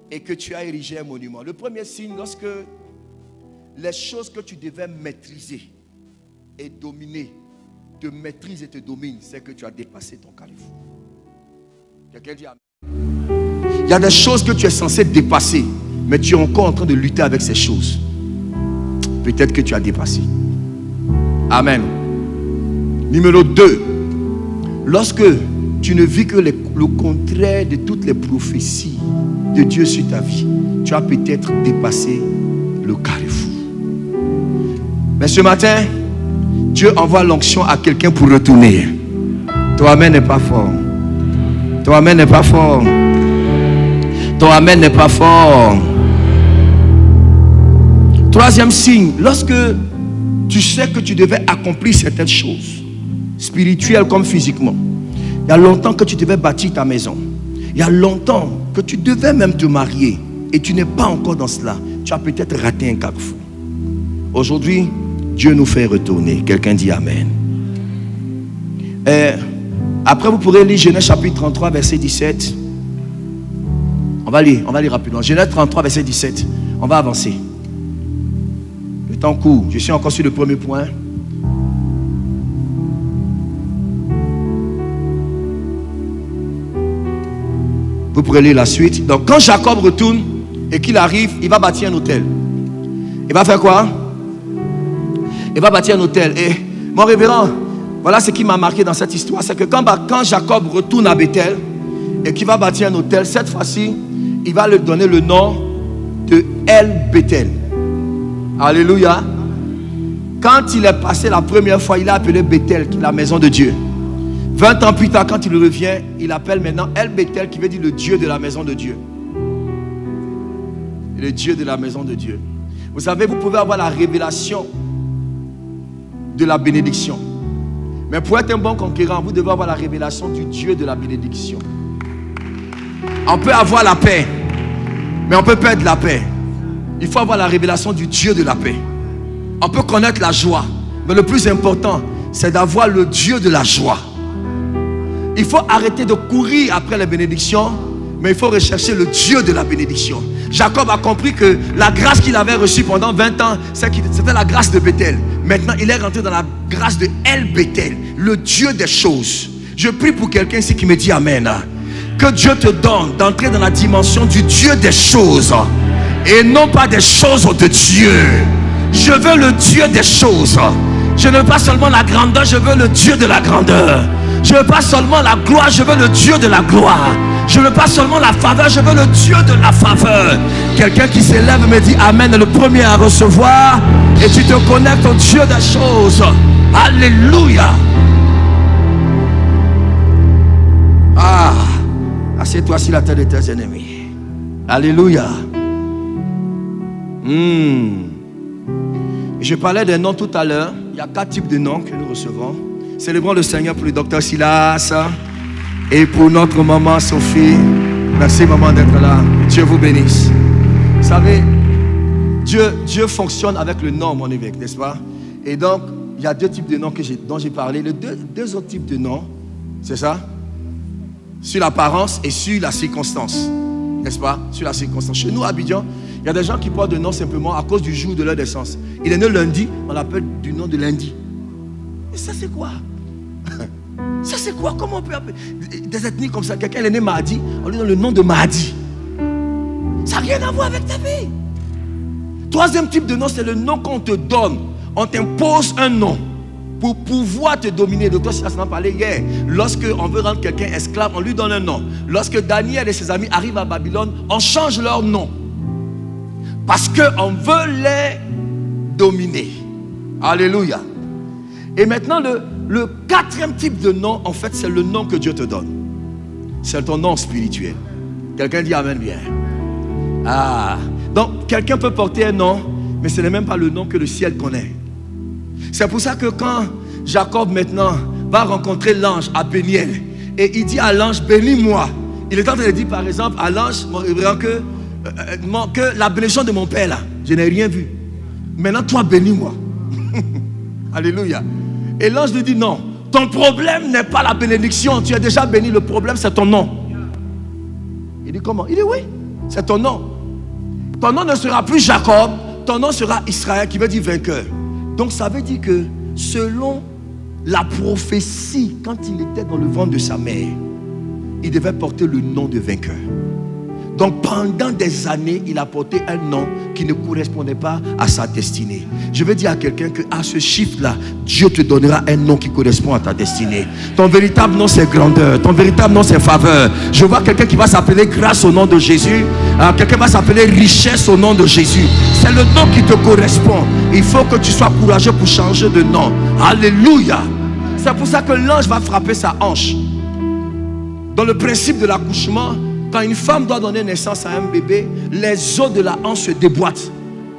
et que tu as érigé un monument. Le premier signe, lorsque les choses que tu devais maîtriser et dominer te maîtrisent et te dominent, c'est que tu as dépassé ton carrefour. Quelqu'un dit Amen. Il y a des choses que tu es censé dépasser, mais tu es encore en train de lutter avec ces choses. Peut-être que tu as dépassé. Amen. Numéro 2. Lorsque tu ne vis que le contraire de toutes les prophéties de Dieu sur ta vie, tu as peut-être dépassé le carrefour. Mais ce matin, Dieu envoie l'onction à quelqu'un pour retourner. Ton amen n'est pas fort. Ton amen n'est pas fort. Ton amen n'est pas fort. 3e signe, lorsque tu sais que tu devais accomplir certaines choses, spirituelles comme physiquement. Il y a longtemps que tu devais bâtir ta maison. Il y a longtemps que tu devais même te marier. Et tu n'es pas encore dans cela. Tu as peut-être raté un carrefour. Aujourd'hui, Dieu nous fait retourner. Quelqu'un dit Amen. Après, vous pourrez lire Genèse chapitre 33, verset 17. On va lire rapidement. Genèse 33, verset 17. On va avancer. Le temps court. Je suis encore sur le premier point. Vous pourrez lire la suite. Donc, quand Jacob retourne et qu'il arrive, il va bâtir un hôtel. Il va faire quoi? Il va bâtir un hôtel. Et mon révérend, voilà ce qui m'a marqué dans cette histoire. C'est que quand Jacob retourne à Bethel et qu'il va bâtir un hôtel, cette fois-ci, il va lui donner le nom de El Bethel. Alléluia. Quand il est passé la première fois, il a appelé Bethel, la maison de Dieu. 20 ans plus tard, quand il revient, il appelle maintenant El Bethel, qui veut dire le Dieu de la maison de Dieu. Le Dieu de la maison de Dieu. Vous savez, vous pouvez avoir la révélation de la bénédiction. Mais pour être un bon conquérant, vous devez avoir la révélation du Dieu de la bénédiction. On peut avoir la paix, mais on peut perdre la paix. Il faut avoir la révélation du Dieu de la paix. On peut connaître la joie, mais le plus important, c'est d'avoir le Dieu de la joie. Il faut arrêter de courir après les bénédictions, mais il faut rechercher le Dieu de la bénédiction. Jacob a compris que la grâce qu'il avait reçue pendant 20 ans, c'était la grâce de Bethel. Maintenant, il est rentré dans la grâce de El Bethel, le Dieu des choses. Je prie pour quelqu'un ici qui me dit Amen. Que Dieu te donne d'entrer dans la dimension du Dieu des choses et non pas des choses de Dieu. Je veux le Dieu des choses. Je ne veux pas seulement la grandeur, je veux le Dieu de la grandeur. Je ne veux pas seulement la gloire, je veux le Dieu de la gloire. Je ne veux pas seulement la faveur, je veux le Dieu de la faveur. Quelqu'un qui s'élève me dit Amen, le premier à recevoir. Et tu te connectes au Dieu des choses. Alléluia. Assieds-toi sur la tête de tes ennemis. Alléluia. Je parlais des noms tout à l'heure. Il y a 4 types de noms que nous recevons. Célébrons le Seigneur pour le docteur Silas et pour notre maman Sophie. Merci maman d'être là. Dieu vous bénisse. Vous savez, Dieu fonctionne avec le nom, mon évêque, n'est-ce pas? Et donc, il y a 2 types de noms dont j'ai parlé. Les deux autres types de noms, c'est ça? Sur l'apparence et sur la circonstance. N'est-ce pas? Sur la circonstance. Chez nous, à Abidjan, il y a des gens qui portent de nom simplement à cause du jour de leur naissance. Il est né lundi, on l'appelle du nom de lundi. Et ça, c'est quoi? Ça, c'est quoi? Comment on peut appeler des ethnies comme ça? Quelqu'un est né mardi, on lui donne le nom de mardi. Ça n'a rien à voir avec ta vie. Troisième type de nom, c'est le nom qu'on te donne. On t'impose un nom pour pouvoir te dominer. Le docteur Silas en a parlé hier. Lorsque on veut rendre quelqu'un esclave, on lui donne un nom. Lorsque Daniel et ses amis arrivent à Babylone, on change leur nom. Parce qu'on veut les dominer. Alléluia. Et maintenant, le quatrième type de nom, en fait, c'est le nom que Dieu te donne. C'est ton nom spirituel. Quelqu'un dit amen bien. Ah. Donc, quelqu'un peut porter un nom, mais ce n'est même pas le nom que le ciel connaît. C'est pour ça que quand Jacob maintenant va rencontrer l'ange à Péniel, et il dit à l'ange, bénis-moi. Il est en train de dire par exemple à l'ange que la bénédiction de mon père là, je n'ai rien vu. Maintenant toi bénis-moi. Alléluia. Et l'ange lui dit non, ton problème n'est pas la bénédiction, tu es déjà béni, le problème c'est ton nom. Il dit comment? Il dit oui, c'est ton nom. Ton nom ne sera plus Jacob, ton nom sera Israël, qui veut dire vainqueur. Donc ça veut dire que selon la prophétie, quand il était dans le ventre de sa mère, il devait porter le nom de vainqueur. Donc pendant des années, il a porté un nom qui ne correspondait pas à sa destinée. Je veux dire à quelqu'un qu'à ce chiffre-là, Dieu te donnera un nom qui correspond à ta destinée. Ton véritable nom c'est grandeur, ton véritable nom c'est faveur. Je vois quelqu'un qui va s'appeler grâce au nom de Jésus. Quelqu'un va s'appeler richesse au nom de Jésus. C'est le nom qui te correspond. Il faut que tu sois courageux pour changer de nom. Alléluia. C'est pour ça que l'ange va frapper sa hanche. Dans le principe de l'accouchement, quand une femme doit donner naissance à un bébé, les os de la hanche se déboîtent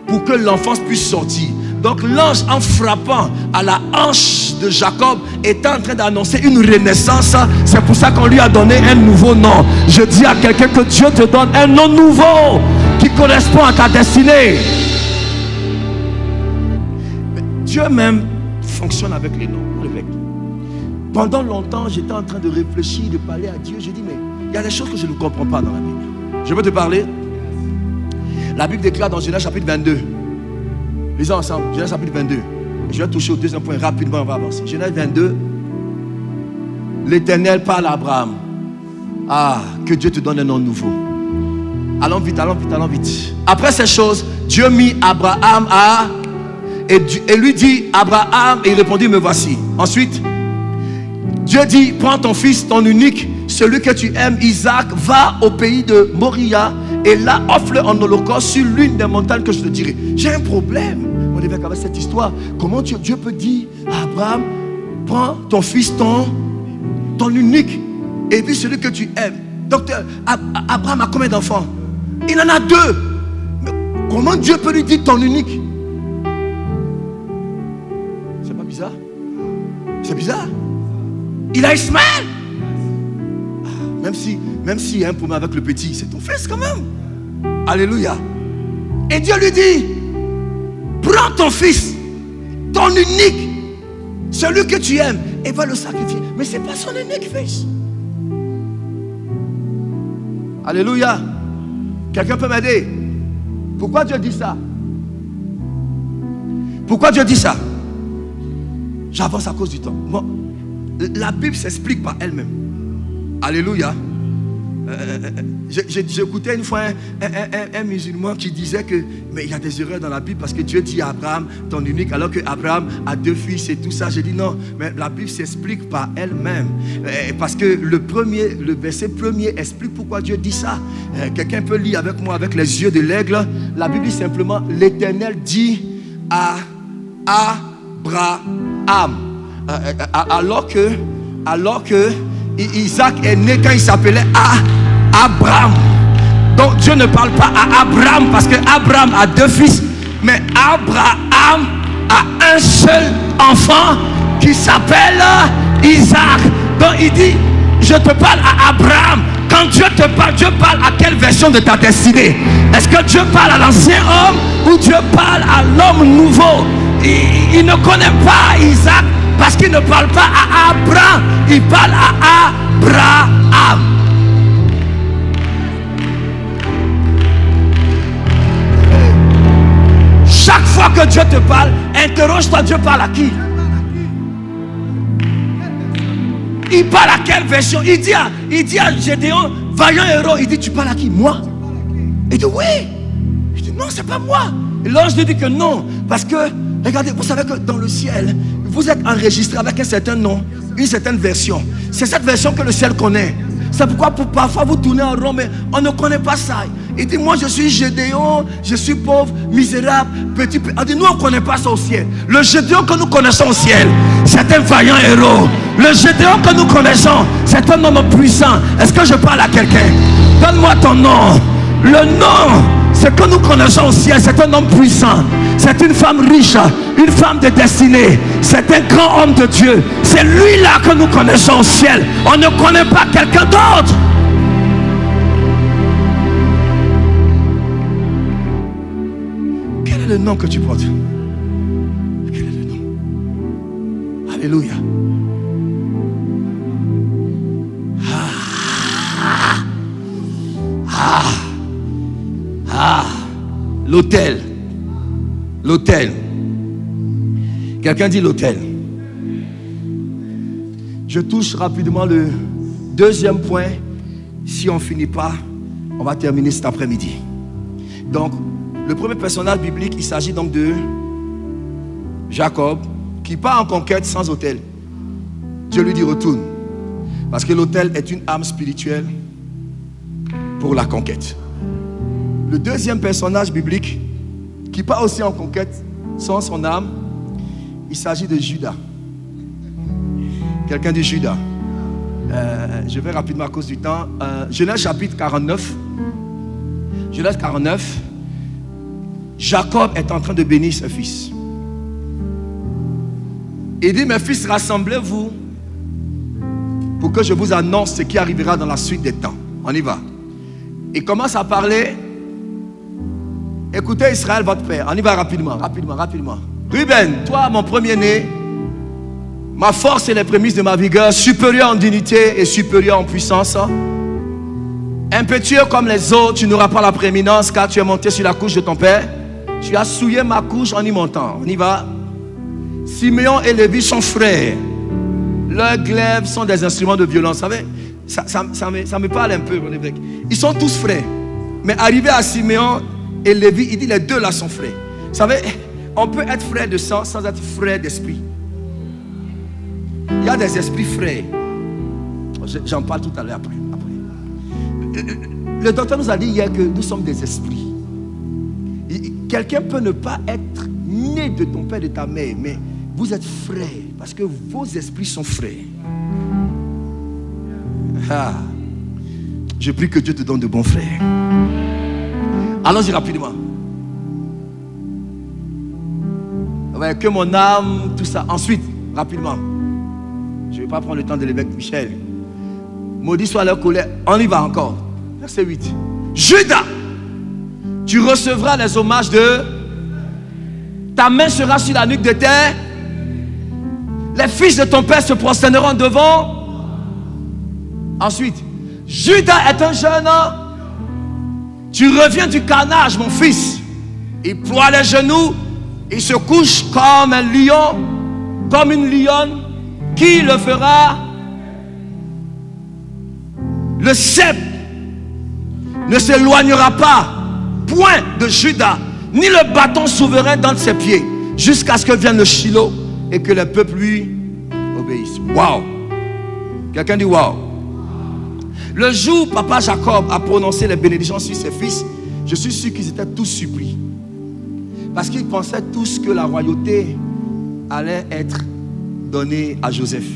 pour que l'enfant puisse sortir. Donc l'ange, en frappant à la hanche de Jacob, est en train d'annoncer une renaissance. C'est pour ça qu'on lui a donné un nouveau nom. Je dis à quelqu'un que Dieu te donne un nom nouveau qui correspond à ta destinée. Mais Dieu même fonctionne avec les noms. Pendant longtemps, j'étais en train de réfléchir, de parler à Dieu. Je dis, mais il y a des choses que je ne comprends pas dans la Bible. Je veux te parler. La Bible déclare dans Genèse chapitre 22. Lisons ensemble. Genèse chapitre 22. Je vais toucher au deuxième point rapidement, on va avancer. Genèse 22. L'Éternel parle à Abraham. Ah, que Dieu te donne un nom nouveau. Allons vite, allons vite, allons vite. Après ces choses, Dieu mit Abraham et lui dit, Abraham, et il répondit, me voici. Ensuite, Dieu dit, prends ton fils, ton unique, celui que tu aimes, Isaac, va au pays de Moria et là offre-le en holocauste sur l'une des montagnes que je te dirai. J'ai un problème, mon évêque, avec cette histoire. Comment Dieu peut dire à Abraham, prends ton fils, ton unique, et puis celui que tu aimes. Docteur, Abraham a combien d'enfants? Il en a 2. Mais comment Dieu peut lui dire ton unique? C'est pas bizarre? C'est bizarre. Il a Ismaël. Même s'il y a un problème avec le petit, c'est ton fils quand même. Alléluia. Et Dieu lui dit, prends ton fils, ton unique, celui que tu aimes, et va le sacrifier. Mais ce n'est pas son unique fils. Alléluia. Quelqu'un peut m'aider? Pourquoi Dieu dit ça? Pourquoi Dieu dit ça? J'avance à cause du temps. Bon. La Bible s'explique par elle-même. Alléluia. J'écoutais une fois un musulman qui disait que mais il y a des erreurs dans la Bible parce que Dieu dit à Abraham ton unique alors que Abraham a 2 fils et tout ça. J'ai dit non, mais la Bible s'explique par elle-même parce que le verset premier explique pourquoi Dieu dit ça. Quelqu'un peut lire avec moi avec les yeux de l'aigle. La Bible dit simplement, l'Éternel dit à Abraham. Alors que Isaac est né quand il s'appelait Abraham. Donc Dieu ne parle pas à Abraham parce que Abraham a 2 fils, mais Abraham a un seul enfant qui s'appelle Isaac. Donc il dit, je te parle à Abraham. Quand Dieu te parle, Dieu parle à quelle version de ta destinée? Est-ce que Dieu parle à l'ancien homme ou Dieu parle à l'homme nouveau? Il ne connaît pas Isaac parce qu'il ne parle pas à Abraham, il parle à Abraham. Chaque fois que Dieu te parle, interroge-toi, Dieu parle à qui? Il parle à quelle version? Il dit à Gédéon, vaillant héros, il dit, tu parles à qui? Moi? Il dit, oui. Il dit, non, c'est pas moi. Et l'ange lui dit que non, parce que, regardez, vous savez que dans le ciel, vous êtes enregistré avec un certain nom, une certaine version. C'est cette version que le ciel connaît. C'est pourquoi parfois vous tournez en rond, mais on ne connaît pas ça. Il dit, moi je suis Gédéon, je suis pauvre, misérable, petit. On dit, nous on ne connaît pas ça au ciel. Le Gédéon que nous connaissons au ciel, c'est un vaillant héros. Le Gédéon que nous connaissons, c'est un homme puissant. Est-ce que je parle à quelqu'un? Donne-moi ton nom. Le nom, ce que nous connaissons au ciel, c'est un homme puissant. C'est une femme riche, une femme de destinée. C'est un grand homme de Dieu. C'est lui-là que nous connaissons au ciel. On ne connaît pas quelqu'un d'autre. Quel est le nom que tu portes? Quel est le nom? Alléluia. L'autel. L'autel. Quelqu'un dit l'autel. Je touche rapidement le deuxième point. Si on ne finit pas, on va terminer cet après-midi. Donc, le premier personnage biblique, il s'agit donc de Jacob, qui part en conquête sans autel. Dieu lui dit retourne. Parce que l'autel est une arme spirituelle pour la conquête. Le deuxième personnage biblique qui part aussi en conquête sans son âme, il s'agit de Judas. Quelqu'un dit Judas. Je vais rapidement à cause du temps. Genèse chapitre 49. Genèse 49. Jacob est en train de bénir ses fils. Il dit, mes fils, rassemblez-vous pour que je vous annonce ce qui arrivera dans la suite des temps. On y va. Il commence à parler. Écoutez Israël, votre père. On y va rapidement. Ruben, toi mon premier-né, ma force et les prémices de ma vigueur, supérieur en dignité et supérieur en puissance. Impétueux comme les autres, tu n'auras pas la prééminence car tu es monté sur la couche de ton père. Tu as souillé ma couche en y montant. On y va. Siméon et Lévi sont frères. Leurs glaives sont des instruments de violence. Vous savez, ça me parle un peu, mon évêque. Ils sont tous frères. Mais arrivé à Siméon et Lévi, il dit les deux là sont frères. Vous savez, on peut être frère de sang sans être frère d'esprit. Il y a des esprits frères. J'en parle tout à l'heure après. Le docteur nous a dit hier que nous sommes des esprits. Quelqu'un peut ne pas être né de ton père et de ta mère, mais vous êtes frères parce que vos esprits sont frères. Je prie que Dieu te donne de bons frères. Allons-y rapidement. Que mon âme, tout ça. Ensuite, rapidement. Je ne vais pas prendre le temps de l'évêque Michel. Maudit soit leur colère. On y va encore. Verset 8. Judas, tu recevras les hommages de... Ta main sera sur la nuque de terre. Les fils de ton père se prosterneront devant. Ensuite, Judas est un jeune homme. Tu reviens du carnage, mon fils. Il ploie les genoux. Il se couche comme un lion, comme une lionne. Qui le fera? Le sceptre ne s'éloignera pas, point de Judas, ni le bâton souverain dans ses pieds, jusqu'à ce que vienne le Shiloh et que le peuple lui obéisse. Waouh! Quelqu'un dit waouh! Le jour où papa Jacob a prononcé les bénédictions sur ses fils, je suis sûr qu'ils étaient tous surpris. Parce qu'ils pensaient tous que la royauté allait être donnée à Joseph.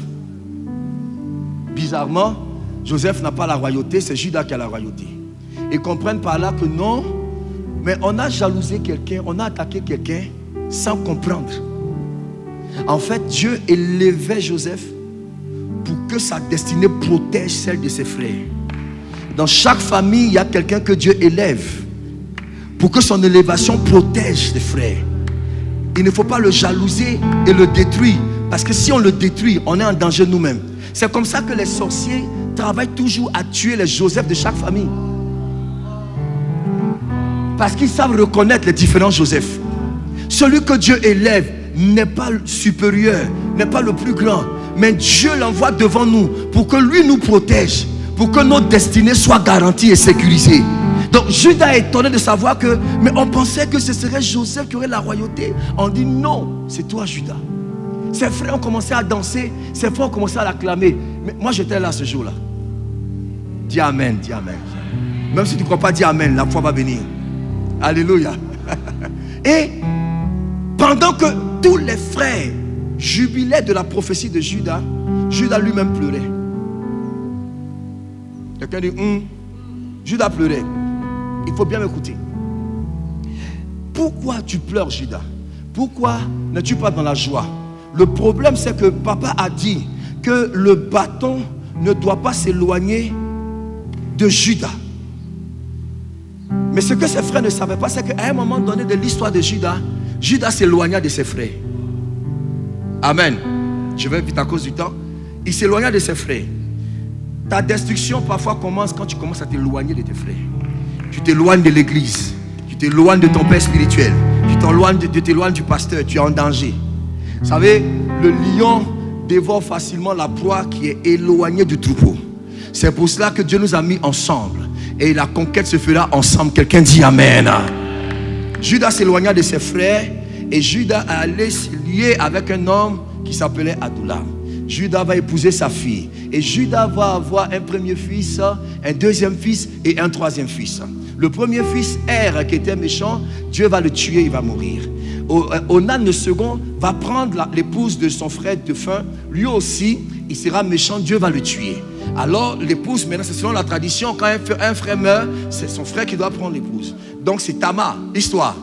Bizarrement, Joseph n'a pas la royauté, c'est Judas qui a la royauté. Ils comprennent par là que non, mais on a jalousé quelqu'un, on a attaqué quelqu'un sans comprendre. En fait, Dieu élevait Joseph pour que sa destinée protège celle de ses frères. Dans chaque famille, il y a quelqu'un que Dieu élève pour que son élévation protège ses frères. Il ne faut pas le jalouser et le détruire, parce que si on le détruit, on est en danger nous-mêmes. C'est comme ça que les sorciers travaillent toujours à tuer les Joseph de chaque famille, parce qu'ils savent reconnaître les différents Joseph. Celui que Dieu élève n'est pas le supérieur, n'est pas le plus grand, mais Dieu l'envoie devant nous pour que lui nous protège, pour que notre destinée soit garantie et sécurisée. Donc Judas est étonné de savoir que, mais on pensait que ce serait Joseph qui aurait la royauté. On dit non, c'est toi Judas. Ses frères ont commencé à danser, ses frères ont commencé à l'acclamer. Mais moi j'étais là ce jour-là. Dis amen, dis amen. Même si tu ne crois pas, dis amen, la foi va venir. Alléluia. Et pendant que tous les frères jubilaient de la prophétie de Judas, Judas lui-même pleurait. Quelqu'un dit, Judas pleurait. Il faut bien m'écouter. Pourquoi tu pleures, Judas? Pourquoi n'es-tu pas dans la joie? Le problème, c'est que papa a dit que le bâton ne doit pas s'éloigner de Judas. Mais ce que ses frères ne savaient pas, c'est qu'à un moment donné de l'histoire de Judas, Judas s'éloigna de ses frères. Amen. Je vais vite à cause du temps. Il s'éloigna de ses frères. Ta destruction parfois commence quand tu commences à t'éloigner de tes frères. Tu t'éloignes de l'église. Tu t'éloignes de ton père spirituel. Tu t'éloignes du pasteur. Tu es en danger. Vous savez, le lion dévore facilement la proie qui est éloignée du troupeau. C'est pour cela que Dieu nous a mis ensemble. Et la conquête se fera ensemble. Quelqu'un dit amen. Judas s'éloigna de ses frères. Et Judas allait se lier avec un homme qui s'appelait Adullam. Judas va épouser sa fille. Et Judas va avoir un premier fils, un deuxième fils et un troisième fils. Le premier fils, qui était méchant, Dieu va le tuer, il va mourir. Onan le second va prendre l'épouse de son frère défunt. Lui aussi, il sera méchant, Dieu va le tuer. Alors l'épouse, maintenant c'est selon la tradition, quand un frère meurt, c'est son frère qui doit prendre l'épouse. Donc c'est Tamar, histoire.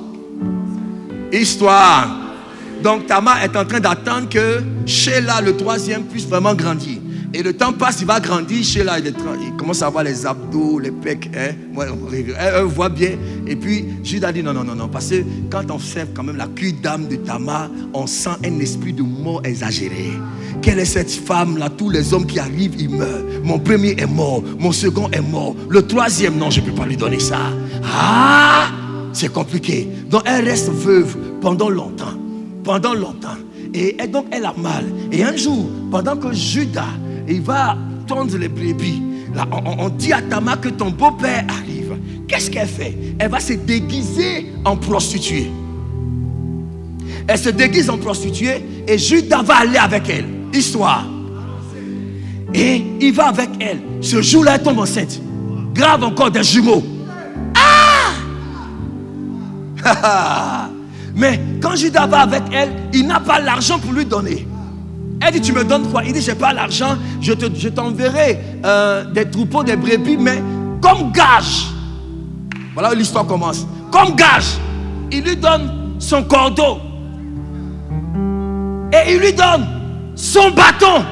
Donc Tamar est en train d'attendre que Sheila, le troisième, puisse vraiment grandir. Et le temps passe, il va grandir. Sheila, il commence à avoir les abdos, les pecs. Elle voit bien. Et puis Judas dit non. Parce que quand on observe quand même la cuite d'âme de Tamar, on sent un esprit de mort exagéré. Quelle est cette femme-là? Tous les hommes qui arrivent, ils meurent. Mon premier est mort, mon second est mort. Le troisième, non, je ne peux pas lui donner ça. Ah, c'est compliqué. Donc elle reste veuve pendant longtemps. Et donc elle a mal. Et un jour, pendant que Judas, il va tondre les brebis, là, on dit à Tamar que ton beau-père arrive. Qu'est-ce qu'elle fait? Elle va se déguiser en prostituée. Elle se déguise en prostituée et Judas va aller avec elle. Histoire. Et il va avec elle. Ce jour-là, elle tombe enceinte. Grave encore des jumeaux. Ah! Mais quand Judas va avec elle, il n'a pas l'argent pour lui donner. Elle dit, tu me donnes quoi? Il dit, j'ai pas l'argent, je t'enverrai des troupeaux, des brebis, mais comme gage. Voilà où l'histoire commence. Comme gage, il lui donne son cordeau. Et il lui donne son bâton.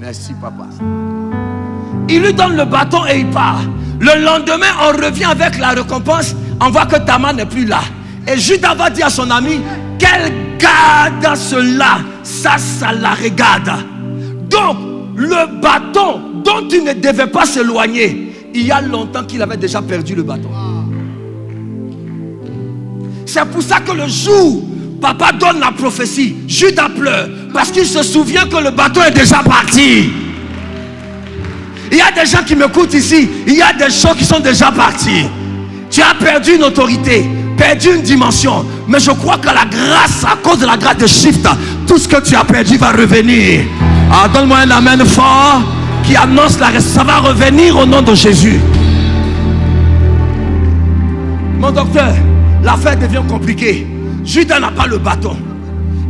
Merci papa. Il lui donne le bâton et il part. Le lendemain, on revient avec la récompense. On voit que Tamar n'est plus là. Et Judas va dire à son ami, quel garde cela? Ça la regarde. Donc, le bâton dont il ne devait pas s'éloigner, il y a longtemps qu'il avait déjà perdu le bâton. C'est pour ça que le jour papa donne la prophétie, Judas pleure parce qu'il se souvient que le bâton est déjà parti. Il y a des gens qui m'écoutent ici, il y a des gens qui sont déjà partis. Tu as perdu une autorité, perdu une dimension, mais je crois que la grâce, à cause de la grâce de shift, tout ce que tu as perdu va revenir. Ah, donne-moi un amen fort qui annonce la reste. Ça va revenir au nom de Jésus. Mon docteur, l'affaire devient compliquée. Judas n'a pas le bâton.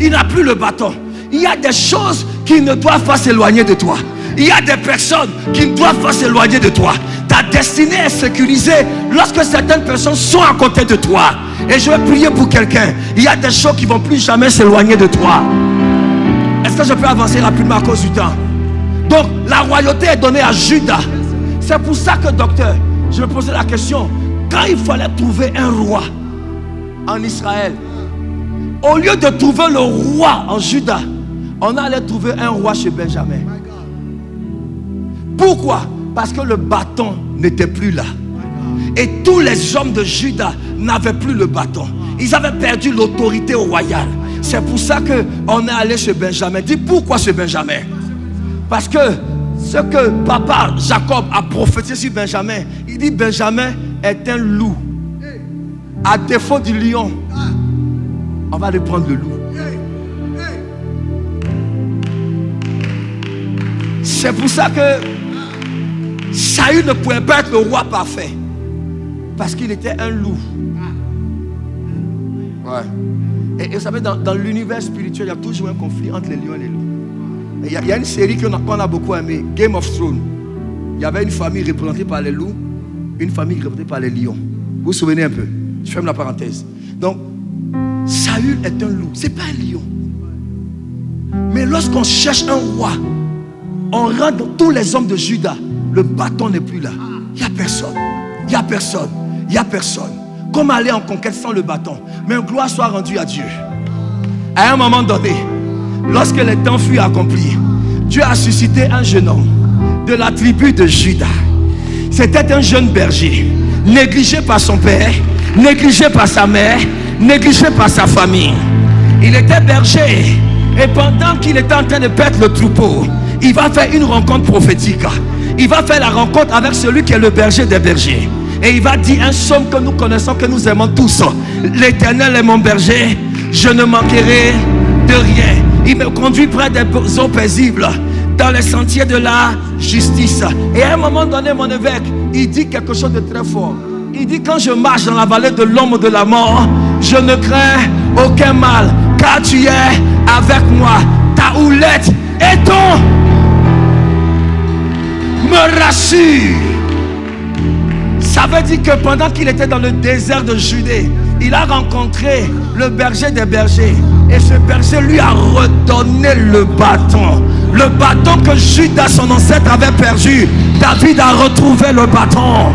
Il n'a plus le bâton. Il y a des choses qui ne doivent pas s'éloigner de toi. Il y a des personnes qui ne doivent pas s'éloigner de toi. Ta destinée est sécurisée lorsque certaines personnes sont à côté de toi. Et je vais prier pour quelqu'un. Il y a des choses qui ne vont plus jamais s'éloigner de toi. Est-ce que je peux avancer rapidement à cause du temps? Donc la royauté est donnée à Judas. C'est pour ça que, docteur, je me posais la question. Quand il fallait trouver un roi en Israël, au lieu de trouver le roi en Juda, on allait trouver un roi chez Benjamin. Pourquoi? Parce que le bâton n'était plus là. Et tous les hommes de Juda n'avaient plus le bâton. Ils avaient perdu l'autorité royale. C'est pour ça qu'on est allé chez Benjamin. Dis pourquoi chez Benjamin? Parce que ce que papa Jacob a prophétisé sur Benjamin. Il dit Benjamin est un loup. À défaut du lion, on va aller prendre le loup. C'est pour ça que Saül ne pouvait pas être le roi parfait. Parce qu'il était un loup. Ouais. Et vous savez, dans l'univers spirituel, il y a toujours un conflit entre les lions et les loups. Il y a une série qu'on a beaucoup aimée, Game of Thrones. Il y avait une famille représentée par les loups, une famille représentée par les lions. Vous vous souvenez un peu? Je ferme la parenthèse. Donc, Saül est un loup, c'est pas un lion. Mais lorsqu'on cherche un roi, on rentre dans tous les hommes de Juda, le bâton n'est plus là. Il n'y a personne. Il n'y a personne. Il n'y a personne. Comment aller en conquête sans le bâton? Mais gloire soit rendue à Dieu. À un moment donné, lorsque le temps fut accompli, Dieu a suscité un jeune homme de la tribu de Juda. C'était un jeune berger, négligé par son père, négligé par sa mère, négligé par sa famille. Il était berger et pendant qu'il était en train de perdre le troupeau, il va faire une rencontre prophétique. Il va faire la rencontre avec celui qui est le berger des bergers. Et il va dire un psaume que nous connaissons, que nous aimons tous. L'Éternel est mon berger, je ne manquerai de rien. Il me conduit près des eaux paisibles, dans les sentiers de la justice. Et à un moment donné, mon évêque, il dit quelque chose de très fort. Il dit, quand je marche dans la vallée de l'ombre de la mort, je ne crains aucun mal, car tu es avec moi. Ta houlette et ton me rassure. Ça veut dire que pendant qu'il était dans le désert de Judée, il a rencontré le berger des bergers. Et ce berger lui a redonné le bâton. Le bâton que Judas, son ancêtre, avait perdu. David a retrouvé le bâton.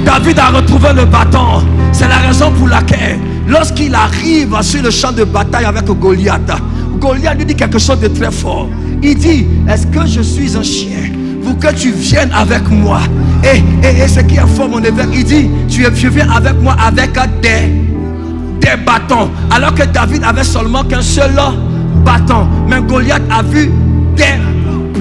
David a retrouvé le bâton. C'est la raison pour laquelle, lorsqu'il arrive sur le champ de bataille avec Goliath, Goliath lui dit quelque chose de très fort. Il dit, est-ce que je suis un chien pour que tu viennes avec moi? Et ce qui est fort, mon évêque, il dit, tu viens avec moi avec des bâtons. Alors que David avait seulement qu'un seul bâton. Mais Goliath a vu des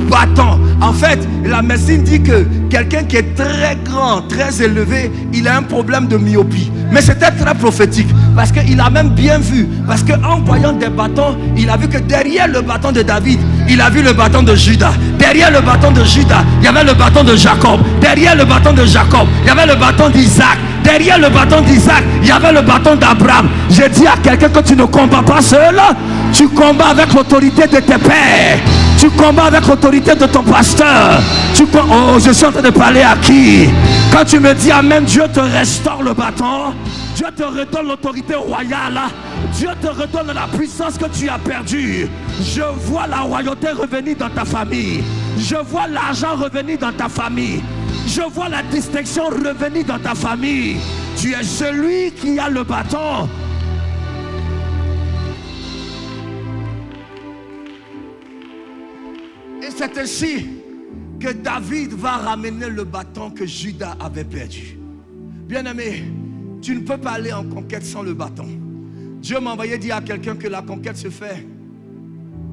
bâtons. En fait, la médecine dit que quelqu'un qui est très grand, très élevé, il a un problème de myopie. Mais c'était très prophétique. Parce qu'il a même bien vu. Parce qu'en voyant des bâtons, il a vu que derrière le bâton de David, il a vu le bâton de Judas. Derrière le bâton de Judas, il y avait le bâton de Jacob. Derrière le bâton de Jacob, il y avait le bâton d'Isaac. Derrière le bâton d'Isaac, il y avait le bâton d'Abraham. J'ai dit à quelqu'un que tu ne combats pas seul. Tu combats avec l'autorité de tes pères. Tu combats avec l'autorité de ton pasteur. Oh, je suis en train de parler à qui? Quand tu me dis amen, Dieu te restaure le bâton. Dieu te redonne l'autorité royale. Dieu te redonne la puissance que tu as perdue. Je vois la royauté revenir dans ta famille. Je vois l'argent revenir dans ta famille. Je vois la distinction revenir dans ta famille. Tu es celui qui a le bâton. Et c'est ainsi que David va ramener le bâton que Judas avait perdu. Bien-aimé, tu ne peux pas aller en conquête sans le bâton. Dieu m'a envoyé dire à quelqu'un que la conquête se fait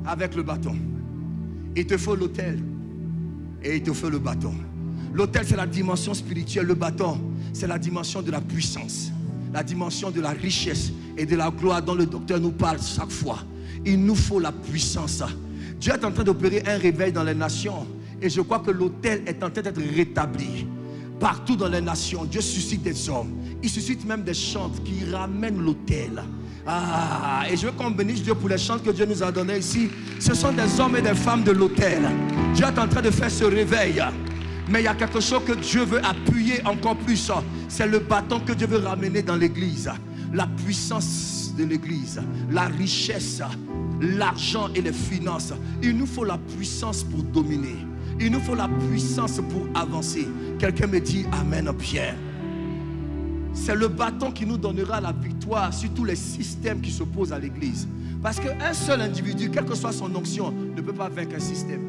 avec le bâton. Il te faut l'autel et il te faut le bâton. L'autel, c'est la dimension spirituelle. Le bâton, c'est la dimension de la puissance, la dimension de la richesse et de la gloire dont le docteur nous parle chaque fois. Il nous faut la puissance. Dieu est en train d'opérer un réveil dans les nations. Et je crois que l'autel est en train d'être rétabli. Partout dans les nations, Dieu suscite des hommes. Il suscite même des chantes qui ramènent l'autel. Et je veux qu'on bénisse Dieu pour les chants que Dieu nous a donnés ici. Ce sont des hommes et des femmes de l'autel. Dieu est en train de faire ce réveil. Mais il y a quelque chose que Dieu veut appuyer encore plus. C'est le bâton que Dieu veut ramener dans l'église. La puissance de l'église, la richesse, l'argent et les finances. Il nous faut la puissance pour dominer. Il nous faut la puissance pour avancer. Quelqu'un me dit amen, Pierre. C'est le bâton qui nous donnera la victoire sur tous les systèmes qui s'opposent à l'église. Parce qu'un seul individu, quelle que soit son onction, ne peut pas vaincre un système.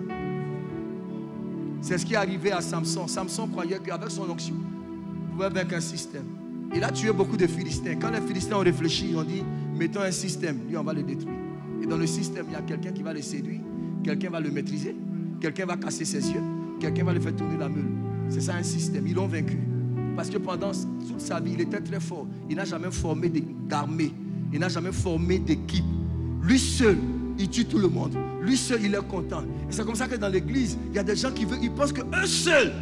C'est ce qui est arrivé à Samson. Samson croyait qu'avec son onction, il pouvait vaincre un système. Il a tué beaucoup de Philistins. Quand les Philistins ont réfléchi, ils ont dit, mettons un système, lui on va le détruire. Et dans le système, il y a quelqu'un qui va le séduire, quelqu'un va le maîtriser, quelqu'un va casser ses yeux, quelqu'un va lui faire tourner la meule. C'est ça un système. Ils l'ont vaincu. Parce que pendant toute sa vie, il était très fort. Il n'a jamais formé d'armée. Il n'a jamais formé d'équipe. Lui seul, il tue tout le monde. Lui seul, il est content. Et c'est comme ça que dans l'église, il y a des gens qui veulent, ils pensent qu'eux seuls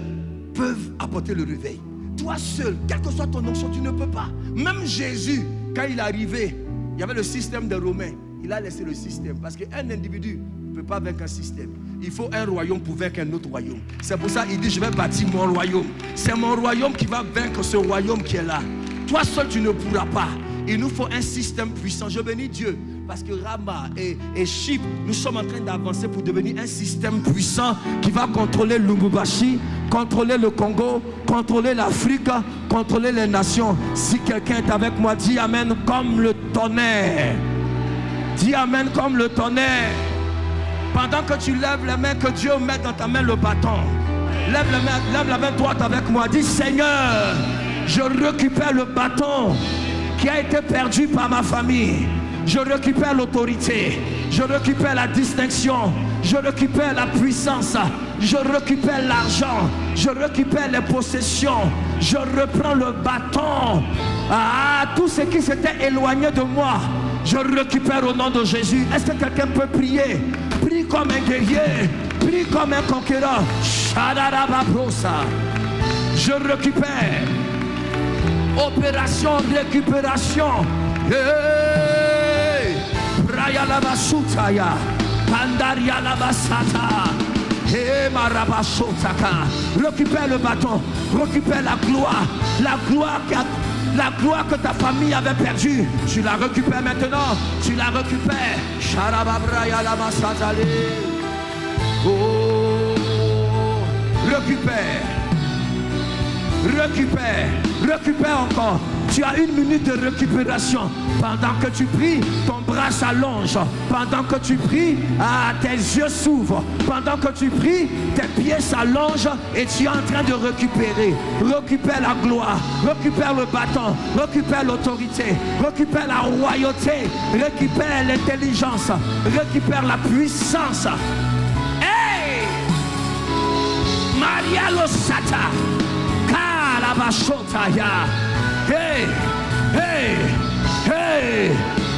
peuvent apporter le réveil. Toi seul, quelle que soit ton onction, tu ne peux pas. Même Jésus, quand il est arrivé, il y avait le système des Romains. Il a laissé le système. Parce qu'un individu ne peut pas vaincre un système. Il faut un royaume pour vaincre un autre royaume. C'est pour ça qu'il dit, je vais bâtir mon royaume. C'est mon royaume qui va vaincre ce royaume qui est là. Toi seul, tu ne pourras pas. Il nous faut un système puissant. Je bénis Dieu. Parce que Rama et Chypre, nous sommes en train d'avancer pour devenir un système puissant qui va contrôler Lubumbashi, contrôler le Congo, contrôler l'Afrique, contrôler les nations. Si quelqu'un est avec moi, dis Amen comme le tonnerre. Dis Amen comme le tonnerre. Pendant que tu lèves les mains, que Dieu mette dans ta main le bâton. Lève la main droite avec moi. Dis Seigneur, je récupère le bâton qui a été perdu par ma famille. Je récupère l'autorité, je récupère la distinction, je récupère la puissance, je récupère l'argent, je récupère les possessions, je reprends le bâton. Ah, tout ce qui s'était éloigné de moi, je récupère au nom de Jésus. Est-ce que quelqu'un peut prier? Prie comme un guerrier, prie comme un conquérant. Je récupère. Opération récupération. Hey! Raya la basutaya, Pandaria la basata, hey marabasotaka. Récupère le bâton, récupère la gloire que ta famille avait perdue. Tu la récupères maintenant, tu la récupères. Sharababraya la basatale. Oh, récupère encore. Tu as 1 minute de récupération. Pendant que tu pries, ton bras s'allonge. Pendant que tu pries, tes yeux s'ouvrent. Pendant que tu pries, tes pieds s'allongent et tu es en train de récupérer. Récupère la gloire, récupère le bâton, récupère l'autorité, récupère la royauté, récupère l'intelligence, récupère la puissance. Hey! Maria Losata, Kalabashotaya. Hey, hey, hey,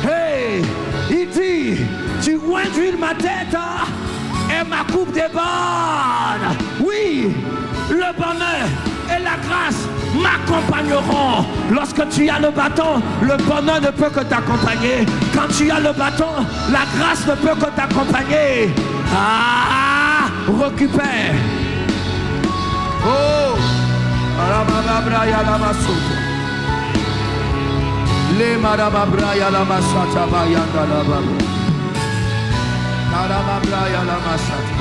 hey. Il dit, tu oinduis ma tête et ma coupe déborde. Oui, le bonheur et la grâce m'accompagneront. Lorsque tu as le bâton, le bonheur ne peut que t'accompagner. Quand tu as le bâton, la grâce ne peut que t'accompagner. Ah, récupère. Oh, le marababraya la masata bayanda la babu. Marababraya la masata.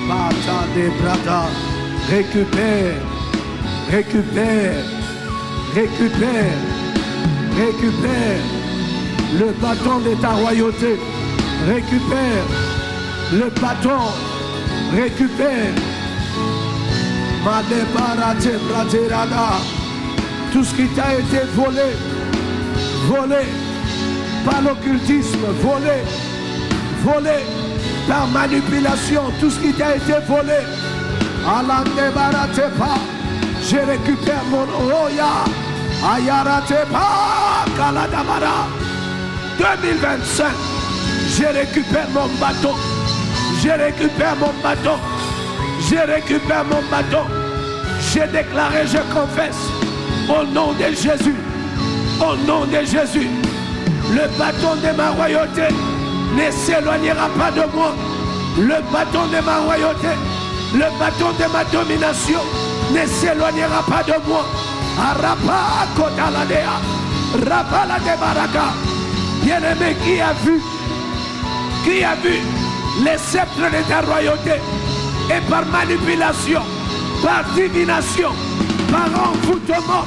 Bata de Prata, récupère, récupère, récupère. Récupère le bâton de ta royauté. Récupère le bâton. Récupère. Tout ce qui t'a été volé. Volé par l'occultisme. Volé. Volé par manipulation. Tout ce qui t'a été volé. Je récupère mon Oya. Ayaratepa Kaladamara 2025. Je récupère mon bâton. Je récupère mon bâton. Je récupère mon bâton. J'ai déclaré, je confesse au nom de Jésus. Au nom de Jésus. Le bâton de ma royauté ne s'éloignera pas de moi. Le bâton de ma royauté, le bâton de ma domination ne s'éloignera pas de moi. Arapa Kotaladea, Rapala de Baraka. Bien-aimé, qui a vu les sceptres de ta royauté et par manipulation, par divination, par envoûtement,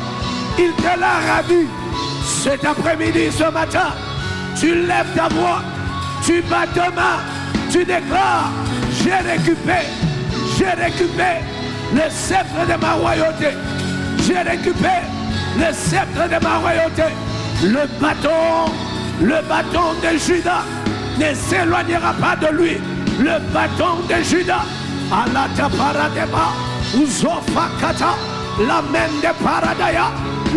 il te l'a ravi. Cet après-midi, ce matin, tu lèves ta voix, tu bats ta main, tu déclares, j'ai récupéré, J'ai récupéré le sceptre de ma royauté. J'ai récupéré le sceptre de ma royauté. Le bâton de Judas ne s'éloignera pas de lui. Le bâton de Judas. Alata paradeba, uzofakata, la main de paradaya,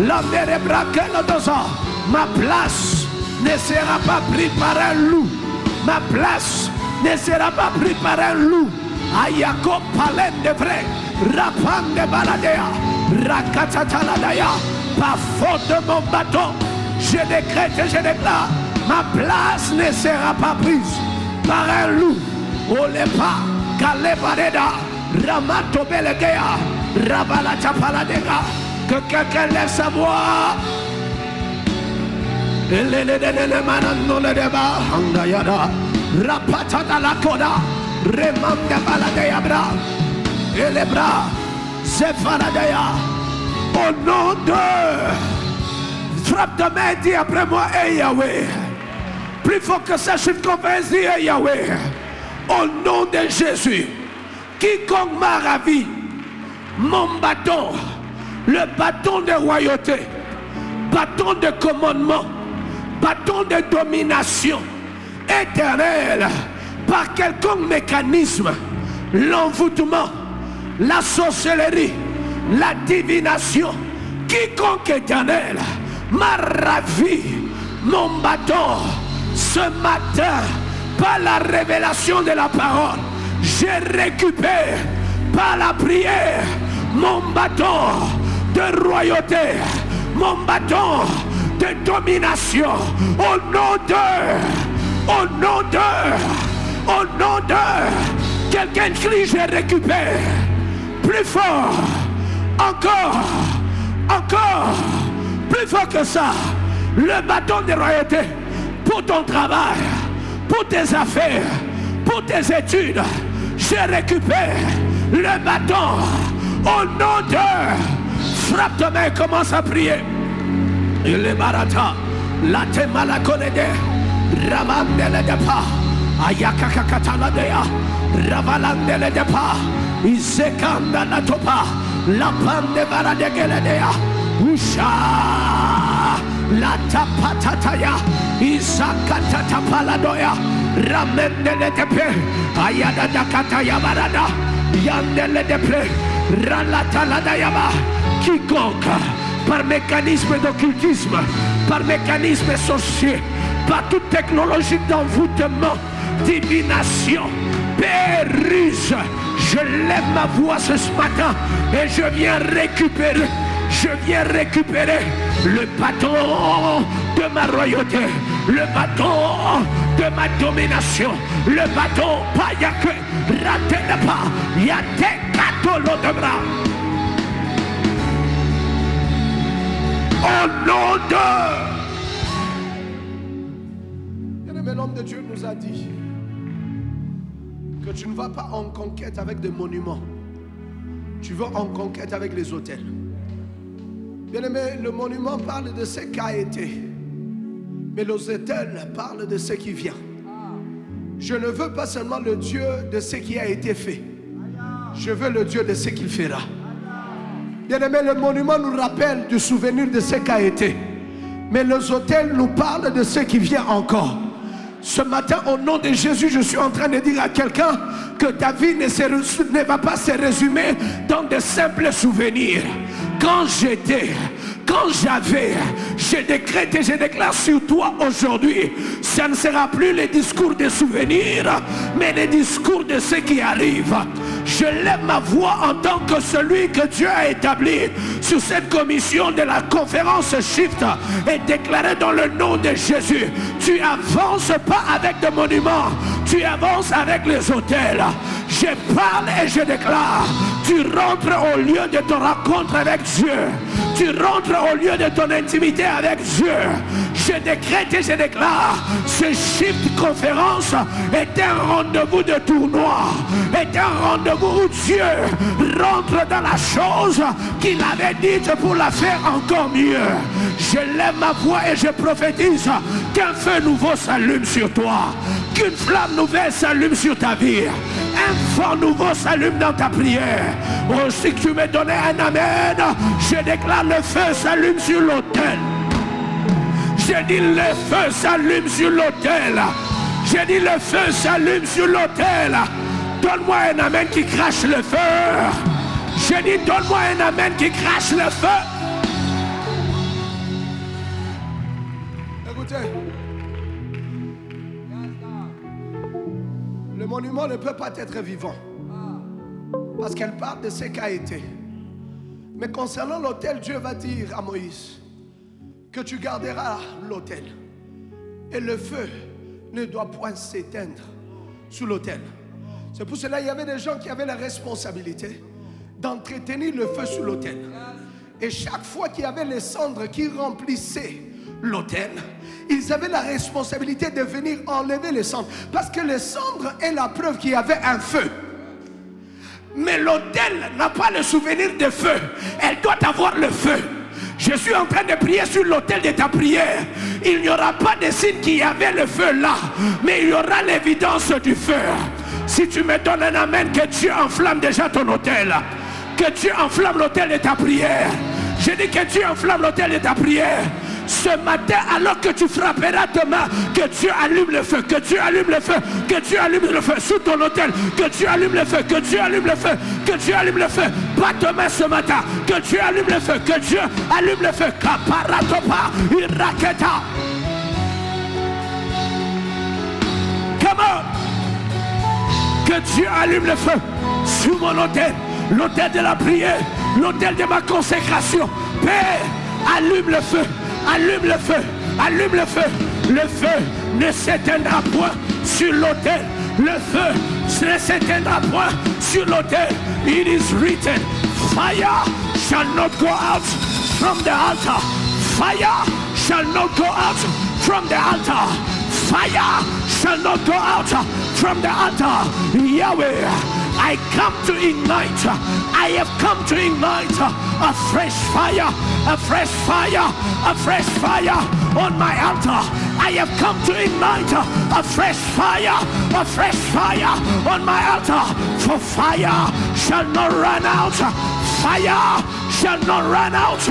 la merebrakela dosa. Ma place ne sera pas prise par un loup. Ma place ne sera pas prise par un loup. Ayako palen de vrai, rapan de baladea, rakatataladaya. Par faute de mon bâton, je décrète et je déclare, ma place ne sera pas prise par un loup. Olepa, kalebareda, ramato belegea, rabalata paladega. Que quelqu'un lève sa voix. Rapata da la coda, remanda baladea bra, et les bras, zefaradea. Au nom de, frappe ta main, dis après moi, hey Yahweh. Plus fort que ça, je te confesse, dis hey Yahweh. Au nom de Jésus, quiconque m'a ravi, mon bâton, le bâton de royauté, bâton de commandement, bâton de domination éternelle, par quelconque mécanisme, l'envoûtement, la sorcellerie, la divination, quiconque éternel m'a ravi mon bâton ce matin par la révélation de la parole. J'ai récupéré par la prière mon bâton de royauté, mon bâton de domination. Au nom de, quelqu'un crie, j'ai récupéré. Plus fort, encore, plus fort que ça, le bâton de royauté pour ton travail, pour tes affaires, pour tes études. J'ai récupéré le bâton. Au nom de, frappe ta main et commence à prier. Il est barata, la temala konede, ramandele de pa, ayakakakataladea, ravalandele de pa, isekanda la topa, la pande varadegeledea, usha, la tapatataya, isakatatapaladoya, ramendele de pe, ayadadakataya barada, yandele de pe, ralataladayaba. Quiconque, par mécanisme d'occultisme, par mécanisme sorcier, par toute technologie d'envoûtement, divination, péruse, je lève ma voix ce matin et je viens récupérer le bâton de ma royauté, le bâton de ma domination, le bâton, pas y'a que, ratez-le pas, y'a des catholos de bras. Au nom de... Bien-aimé, l'homme de Dieu nous a dit que tu ne vas pas en conquête avec des monuments. Tu vas en conquête avec les autels. Bien-aimé, le monument parle de ce qui a été. Mais les autels parlent de ce qui vient. Je ne veux pas seulement le Dieu de ce qui a été fait. Je veux le Dieu de ce qu'il fera. Bien-aimé, le monument nous rappelle du souvenir de ce qui a été. Mais les autels nous parlent de ce qui vient encore. Ce matin, au nom de Jésus, je suis en train de dire à quelqu'un que ta vie ne va pas se résumer dans de simples souvenirs. Quand j'avais, je décrète et je déclare sur toi aujourd'hui, ça ne sera plus les discours des souvenirs, mais les discours de ce qui arrive. Je lève ma voix en tant que celui que Dieu a établi sur cette commission de la conférence Shift et déclaré dans le nom de Jésus. Tu avances pas avec des monuments, tu avances avec les autels. Je parle et je déclare, tu rentres au lieu de ton rencontre avec Dieu. Tu rentres au lieu de ton intimité avec Dieu. Je décrète et je déclare, ce Shift conférence est un rendez-vous de tournoi, est un rendez-vous où Dieu rentre dans la chose qu'il avait dite pour la faire encore mieux. Je lève ma voix et je prophétise qu'un feu nouveau s'allume sur toi, qu'une flamme nouvelle s'allume sur ta vie, Un fort nouveau s'allume dans ta prière. Oh, si tu me donnais un amen, je déclare le feu s'allume sur l'autel. J'ai dit le feu s'allume sur l'autel. J'ai dit le feu s'allume sur l'autel. Donne-moi un amen qui crache le feu. J'ai dit donne-moi un amen qui crache le feu. Écoutez. Le monument ne peut pas être vivant. Parce qu'elle parle de ce qu'a été. Mais concernant l'autel, Dieu va dire à Moïse que tu garderas l'autel. Et le feu ne doit point s'éteindre sous l'autel. C'est pour cela qu'il y avait des gens qui avaient la responsabilité d'entretenir le feu sous l'autel. Et chaque fois qu'il y avait les cendres qui remplissaient l'autel, ils avaient la responsabilité de venir enlever les cendres. Parce que les cendres est la preuve qu'il y avait un feu. Mais l'autel n'a pas le souvenir de feu. Elle doit avoir le feu. Je suis en train de prier sur l'autel de ta prière. Il n'y aura pas de signe qu'il y avait le feu là, mais il y aura l'évidence du feu. Si tu me donnes un amen, que Dieu enflamme déjà ton autel. Que Dieu enflamme l'autel de ta prière. Je dis que Dieu enflamme l'autel de ta prière. Ce matin, alors que tu frapperas demain, que Dieu allume le feu, que Dieu allume le feu, que Dieu allume le feu sous ton autel, que Dieu allume le feu, que Dieu allume le feu, que Dieu allume le feu. Pas demain ce matin, que Dieu allume le feu, que Dieu allume le feu. Kaparatopa, iraketa. Comment? Que Dieu allume le feu sur mon autel, l'autel de la prière, l'autel de ma consécration. Père, allume le feu. Allume le feu, allume le feu. Le feu ne s'éteindra point sur l'autel. Le feu ne s'éteindra point sur l'autel. It is written, fire shall not go out from the altar. Fire shall not go out from the altar. Fire shall not go out from the altar. Yahweh, I come to ignite. I have come to ignite a fresh fire, a fresh fire, a fresh fire on my altar. I have come to ignite a fresh fire on my altar. For fire shall not run out. Fire shall not run out.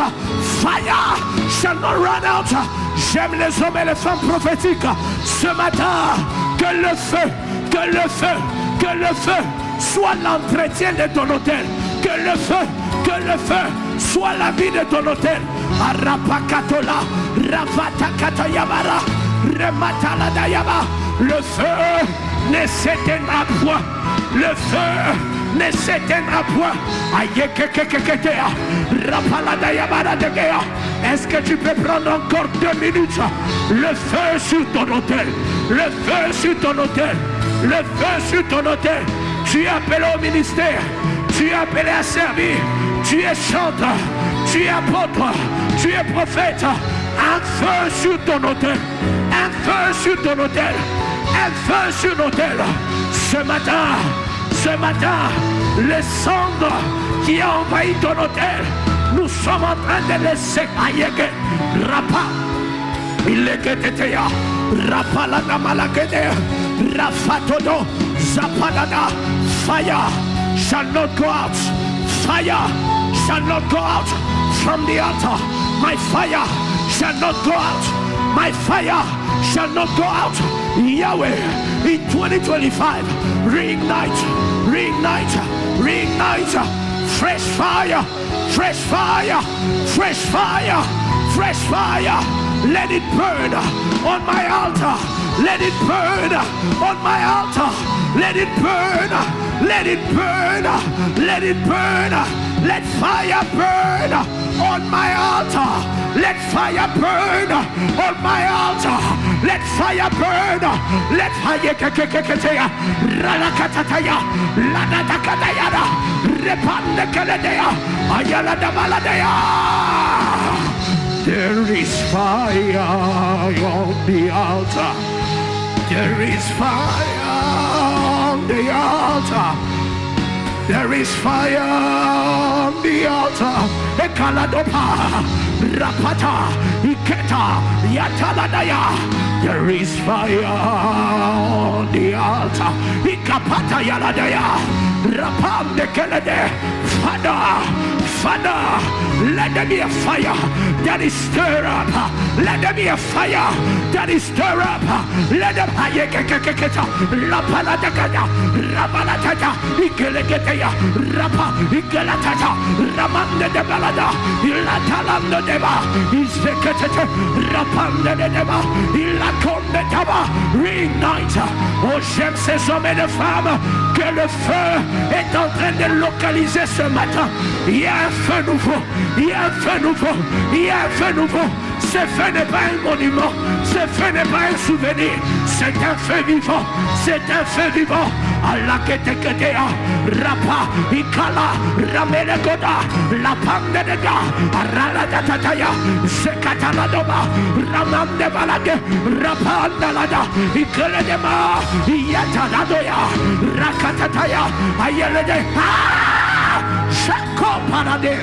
Fire shall not run out. J'aime les hommes et les femmes prophétiques ce matin. Que le feu, que le feu, que le feu soit l'entretien de ton autel. Que le feu soit la vie de ton autel. Arapakatola, Ravatakatayabara, Rematala Dayaba. Le feu ne s'éteindra point. Le feu ne s'éteindra point. Est-ce que tu peux prendre encore 2 minutes? Le feu sur ton autel. Le feu sur ton autel. Le feu sur ton autel. Tu es appelé au ministère. Tu es appelé à servir. Tu es chanteur. Tu es apôtre. Tu es prophète. Un feu sur ton autel. Un feu sur ton autel. Un feu sur l'autel. Ce matin, les cendres qui ont envahi ton autel, nous sommes en train de laisser aïegue. Rapa. Il est que Rapa la malakete. Rafatodo. Zapalada. Fire shall not go out. Fire shall not go out from the altar. My fire shall not go out. My fire shall not go out. Yahweh, in 2025, reignite, reignite, reignite. Fresh fire, fresh fire, fresh fire, fresh fire. Let it burn on my altar. Let it burn on my altar. Let it burn. Let it burn. Let it burn. Let fire burn on my altar. Let fire burn on my altar. Let fire burn. Let fire kekekeketea. Ralakatataya. Ladatakatayada. Repandekaledea. Ayaladamaladea. There is fire on the altar. There is fire on the altar. There is fire on the altar. Ekaladopa, Rapata, Iketa, Yataladaya. There is fire on the altar. Ikapata Yaladaya. Rapam de Kelede. Father, let there be a fire that is stir up. Let there be a fire that is stir up. Let them La Paladakada, Rabalatata, Ikelegetea, Rapa, Ikelatata, Ramanda de Balada, Ilatalanda deba, Isekete, Rapanda de deba, Ilaconde Taba, reignite. Oh, j'aime ces hommes et de femmes que le feu est en train de localiser ce matin. Il y a un feu nouveau, il y a un feu nouveau, il y a un feu nouveau. Ce feu n'est pas un monument, ce feu n'est pas un souvenir, c'est un feu vivant, c'est un feu vivant. Allah keteketea, Rapa, Ikala, Ramelegoda, La Pandega, Arala Tataya, Sekataladoba, Ramam de Balade, Rapandalada, Ikeledema, Yataladoya, Rakatataya, Ayelede, Shako Parade.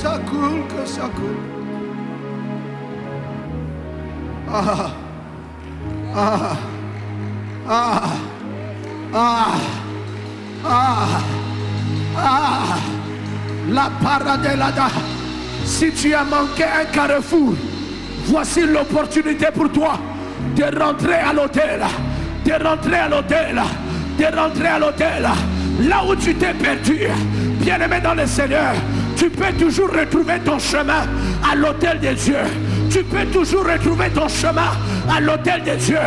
Que ça coule. Ah, ah, ah, ah, ah, ah. La paradelada. Si tu as manqué un carrefour, voici l'opportunité pour toi de rentrer à l'hôtel, de rentrer à l'hôtel, de rentrer à l'hôtel. Là où tu t'es perdu, bien-aimé dans le Seigneur, tu peux toujours retrouver ton chemin à l'autel de Dieu. Tu peux toujours retrouver ton chemin à l'autel de Dieu.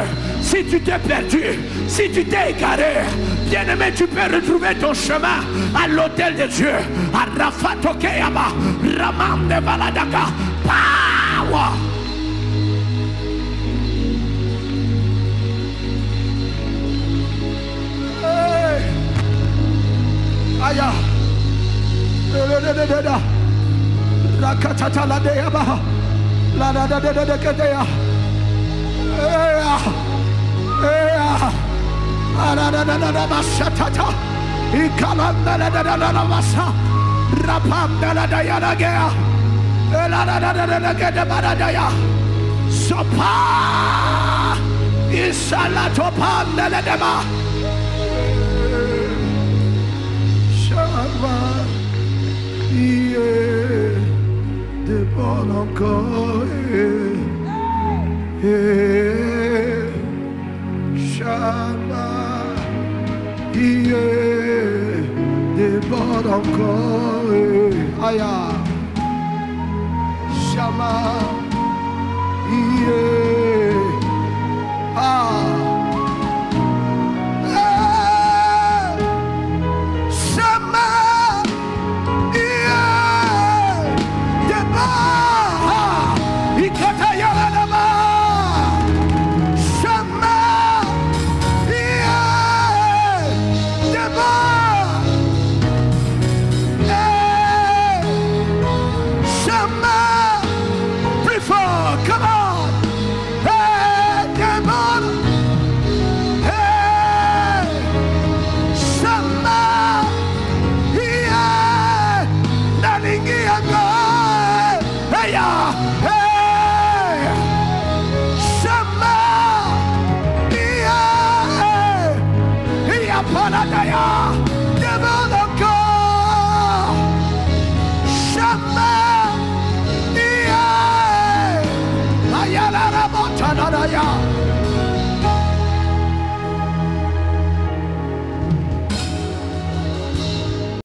Si tu t'es perdu, si tu t'es égaré, bien-aimé, tu peux retrouver ton chemin à l'autel de Dieu. À Rafatokeyaba, Ramam de Baladaka, Power. Hey. Aya. Rakatata la deaba, la da da da da da kadea, la da da da da bashatata, ikalanda la da da da basa, rapam da la da ya la gea, la da da da da da baradaya, sopa, isalato pam da la deba, shama. De bon encore, Shama, de bon encore, Aya, Shama, ah.